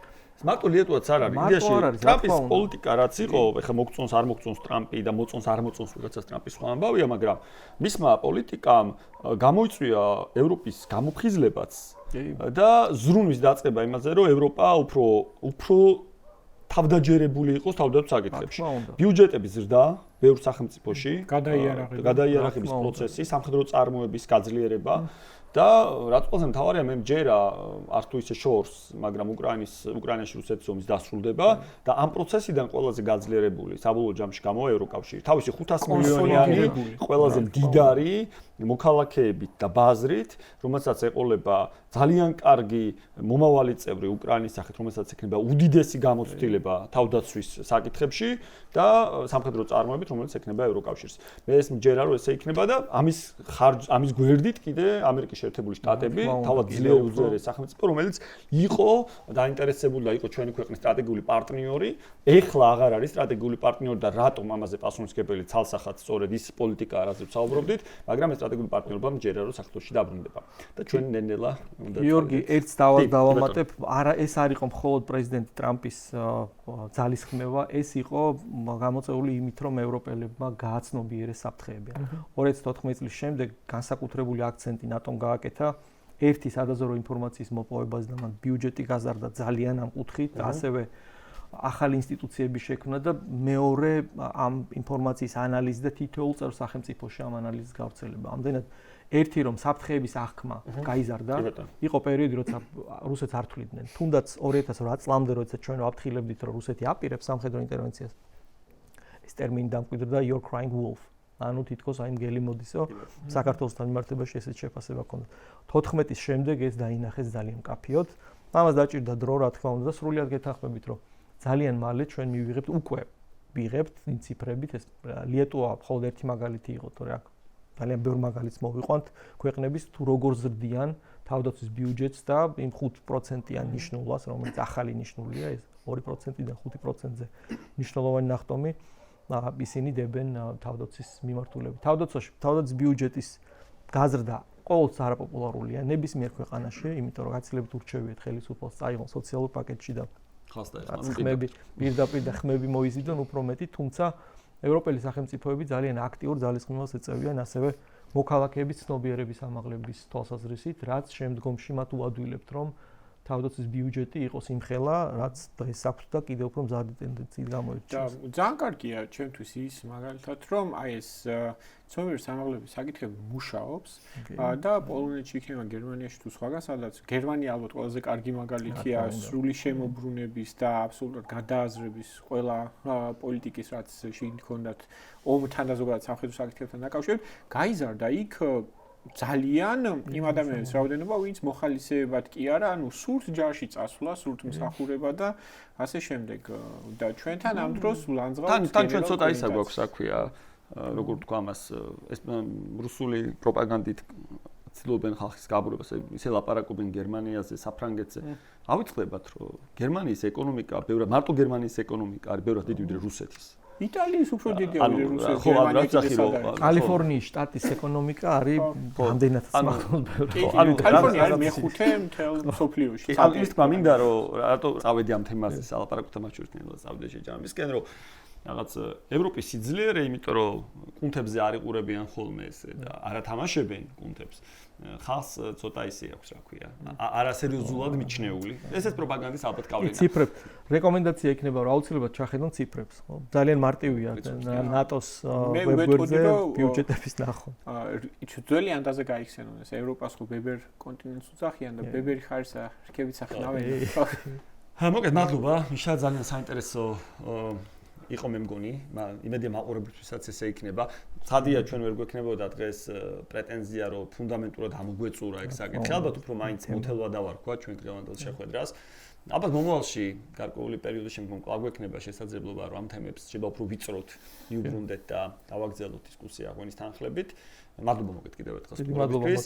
მარტო ლიეტუვაც არ არის. იდეაში ტრამპის პოლიტიკა რაც იყო, ეხლა მოგწონს არ მოგწონს ტრამპი და მოწონს არ მოწონს ვიღაცას ტრამპის სხვა ამბავია, მაგრამ მისმა პოლიტიკამ გამოიწვია ევროპის გამოფხიზლებაც და ზრუნვის დაწყება იმაზე, რომ ევროპა უფრო თავდაჯერებული იყოს თავდაცვის საკითხებში. ბიუჯეტების ზრდა ბევრ სახელმწიფოში, გადაიარაღების პროცესი, სამხედრო წარმოების გაძლიერება და რაც ყველაზე მთავარია, მე მჯერა არ თუ ისე შორს, მაგრამ უკრაინაში რუსეთის ომის დასრულდება და ამ პროცესიდან ყველაზე გაძლიერებული საბოლოო ჯამში გამოვა ევროკავშირი. თავისი 500 მილიონიანი ყველაზე მდიდარი მოქალაქეებით და ბაზრით, რომელსაც ეყოლება ძალიან კარგი მომავალი წევრი უკრაინის სახით, რომელსაც ექნება უდიდესი გამოცდილება თავდაცვის საკითხებში და სამხედრო წარმოებით, რომელიც ექნება ევროკავშირს. მე ეს მჯერა, რომ ესე იქნება და ამის გვერდით კიდე ამერიკის შეერთებული შტატები, თავად ძლიერი უძლიერესი სახელმწიფო, რომელიც იყო დაინტერესებული და იყო ჩვენი ქვეყნის სტრატეგიული პარტნიორი, ეხლა აღარ არის სტრატეგიული პარტნიორი და რატომ ამაზე პასუხისმგებელი ცალსახად სწორედ ის პოლიტიკა, რაზეც საუბრობდით, მაგრამ ეს სტრატეგიული პარტნიორობა მჯერა, რომ საქართველოში დაბრუნდება. და ჩვენ ნენელა გიორგი, ერთს დავამატებ, არა ეს არ იყო მხოლოდ პრეზიდენტ ტრამპის ძალისხმევა, ეს იყო გამოწეული იმით, რომ ევროპელებმა გააცნობიერეს საფრთხეები. 2014 წლის შემდეგ განსაკუთრებული აქცენტი ნატომ გააკეთა ერთი სადაზვერვო ინფორმაციის მოპოვებაზე და მან ბიუჯეტი გაზარდა ძალიან ამ კუთხით, ასევე ახალი ინსტიტუციები შექმნა და მეორე ამ ინფორმაციის ანალიზი და თითოეულ წევრ სახელმწიფოში ამ ანალიზის გავრცელება. ამდენად ერთი რომ საფრთხეების აღქმა გაიზარდა, იყო პერიოდი, როცა რუსეთს არ თვლიდნენ. თუნდაც 2008 წლამდე, როცა ჩვენ ვაფრთხილებდით, რომ რუსეთი აპირებს სამხედრო ინტერვენციას. ეს ტერმინი დამკვიდრდა You're crying wolf. ანუ თითქოს აი მგელი მოდისო, საქართველოსთან მიმართებაში ესეც შეფასება ქონდა. 14-ის შემდეგ ეს დაინახეს ძალიან მკაფიოდ ამას დაჭირდა დრო, რა თქმა უნდა, და სრულიად გეთანხმებით, რომ ძალიან მალე ჩვენ მივიღებთ უკვე ვიღებთ იმ ციფრებით, ეს ლიეტუვა მხოლოდ ერთი მაგალითი იყო, თორე აქ ძალიან ბევრ მაგალითს მოვიყვანთ ქვეყნების თუ როგორ ზრდიან თავდაცვის ბიუჯეტს და იმ 5%-იან ნიშნულობას, რომელიც ახალი ნიშნულია, ეს 2%-დან 5%-ზე ნიშნულოვანი ნახტომი, ისინი დებენ თავდაცვის მიმართულებით. თავდაცვის ბიუჯეტის გაზრდა ყოველთვის არაპოპულარულია ნებისმიერ ქვეყანაში, იმიტომ რომ გაცილებით ურჩევიათ ხელისუფლებას წაიღონ სოციალურ პაკეტში და ხმები, პირდაპირ და ხმები მოიზიდონ უფრო მეტი, თუმცა ევროპელი სახელმწიფოები ძალიან აქტიურ ძალისხმევას ეწევიან ასევე მოქალაქეების ცნობიერების ამაღლების თვალსაზრისით, რაც შემდგომში მათ უადვილებთ, რომ თავდაცვის ბიუჯეტი იყოს იმხელა, რაც დღეს აქვს და კიდევ უფრო მზარდი ტენდენციით გამოირჩევს. ძალიან კარგია ჩემთვის ის მაგალითად, რომ აი ეს ცნობიერების ამაღლების საკითხები მუშაობს და პოლონეთში იქნება გერმანიაში თუ სხვაგან სადაც გერმანია ალბათ ყველაზე კარგი მაგალითია სრული შემოbrunების და აბსოლუტურად გადააზრების ყველა პოლიტიკის რაც შეგიძლიათ გქონდათ ომთან და ზოგადად სამხედრო საკითხებთან დაკავშირებით, გაიზარდა იქ ძალიან იმ ადამიანების რაოდენობა, ვინც მოხალისეებად კი არა, ანუ სურთ ჯარში წასვლა, სურთ მსახურება და ასე შემდეგ. და ჩვენთან ამ დროს ულანძღავთ. თან ჩვენ ცოტა ისა გვაქვს, რა ქვია, როგორ თქვა ამას, ეს რუსული პროპაგანდით ცდილობენ ხალხის გაბრუებას, ისე ლაპარაკობენ გერმანიაზე, საფრანგეთზე. ავიწყდებათ, რომ გერმანიის ეკონომიკა, ბევრად მარტო გერმანიის ეკონომიკა არის ბევრად დიდი ვიდრე რუსეთის. იტალიის უფრო დიდია ვიდრე რუსეთის. კალიფორნიის შტატის ეკონომიკა არის რამდენად მაღალი ბევრი. ანუ კალიფორნია არის მეხუთე მთელ მსოფლიოში. ანუ ის თქვა მინდა რომ რატო წავედი ამ თემაზე სალაპარაკოთ ამ ჩურთნელა წავედი შეჯამისკენ რომ რაღაც ევროპის სიძლიერე, იმიტომ რომ კუნთებზე არ იყურებიან ხოლმე ესე და არ ათამაშებენ კუნთებს. ხალხს ცოტა ისე აქვს, რა ქვია, არასერიოზულად მიჩნეული. ესეც პროპაგანდის ალბათ კავლენა. ციფრები. რეკომენდაცია იქნება რომ აუცილებლად ჩახედონ ციფრებს, ხო? ძალიან მარტივია ნატოს ვებგვერდზე ბიუჯეტების ნახვა. ძველი ანდაზე გაიხსენონ ეს ევროპას ხო ბებერ კონტინენტს უძახიან და ბებერი ხარს რკებით სახნავენ. მოგეთ მადლობა, მიშა ძალიან საინტერესო იყო მე მგონი, იმედია მაყურებლისთვისაც ესე იქნება. ცხადია ჩვენ ვერ გვექნებოდა დღეს პრეტენზია რომ ფუნდამენტურად ამოგვეწურა ეგ საკითხი. ალბათ უფრო მაინც მოთელვა დავარქვა ჩვენ დღევანდელ შეხვედრას. ალბათ მომავალში გარკვეული პერიოდის შემდგომ კვლავ გვექნება შესაძლებლობა რომ ამ თემებს შეიძლება უფრო ვიწროთ მიუბრუნდეთ და დავაგრძელოთ დისკუსია ღვინის თანხლებით. მადლობა მოგეთ კიდევ ერთხელ სტუმრობისთვის.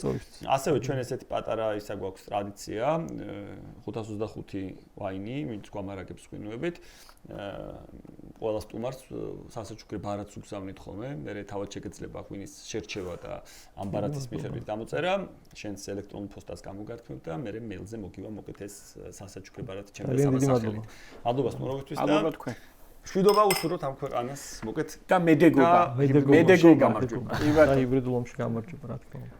ასევე ჩვენ ესეთი პატარა ისა გვაქვს ტრადიცია 525 ვაინი, ვინც გვამარაგებს ღვინოებით. ყველა სტუმარს სასაჩუქრე ბარათს უგზავნით ხოლმე, მე თავად შეგეძლება ღვინის შერჩევა და ამ ბარათის მიხედვით გამოწერა, შენს ელექტრონულ პოსტას გამოგართმევ და მე მეილზე მოგივა მოგეთ ეს სასაჩუქრე ბარათი ჩემს სამსახელით. მადლობა სტუმრობისთვის და მშვიდობა უსურვოთ ამ ქვეყანას, მოგეთ და მედეგობა. მედეგობა. ჰიბრიდულ ომში გამარჯვება, რა თქმა უნდა.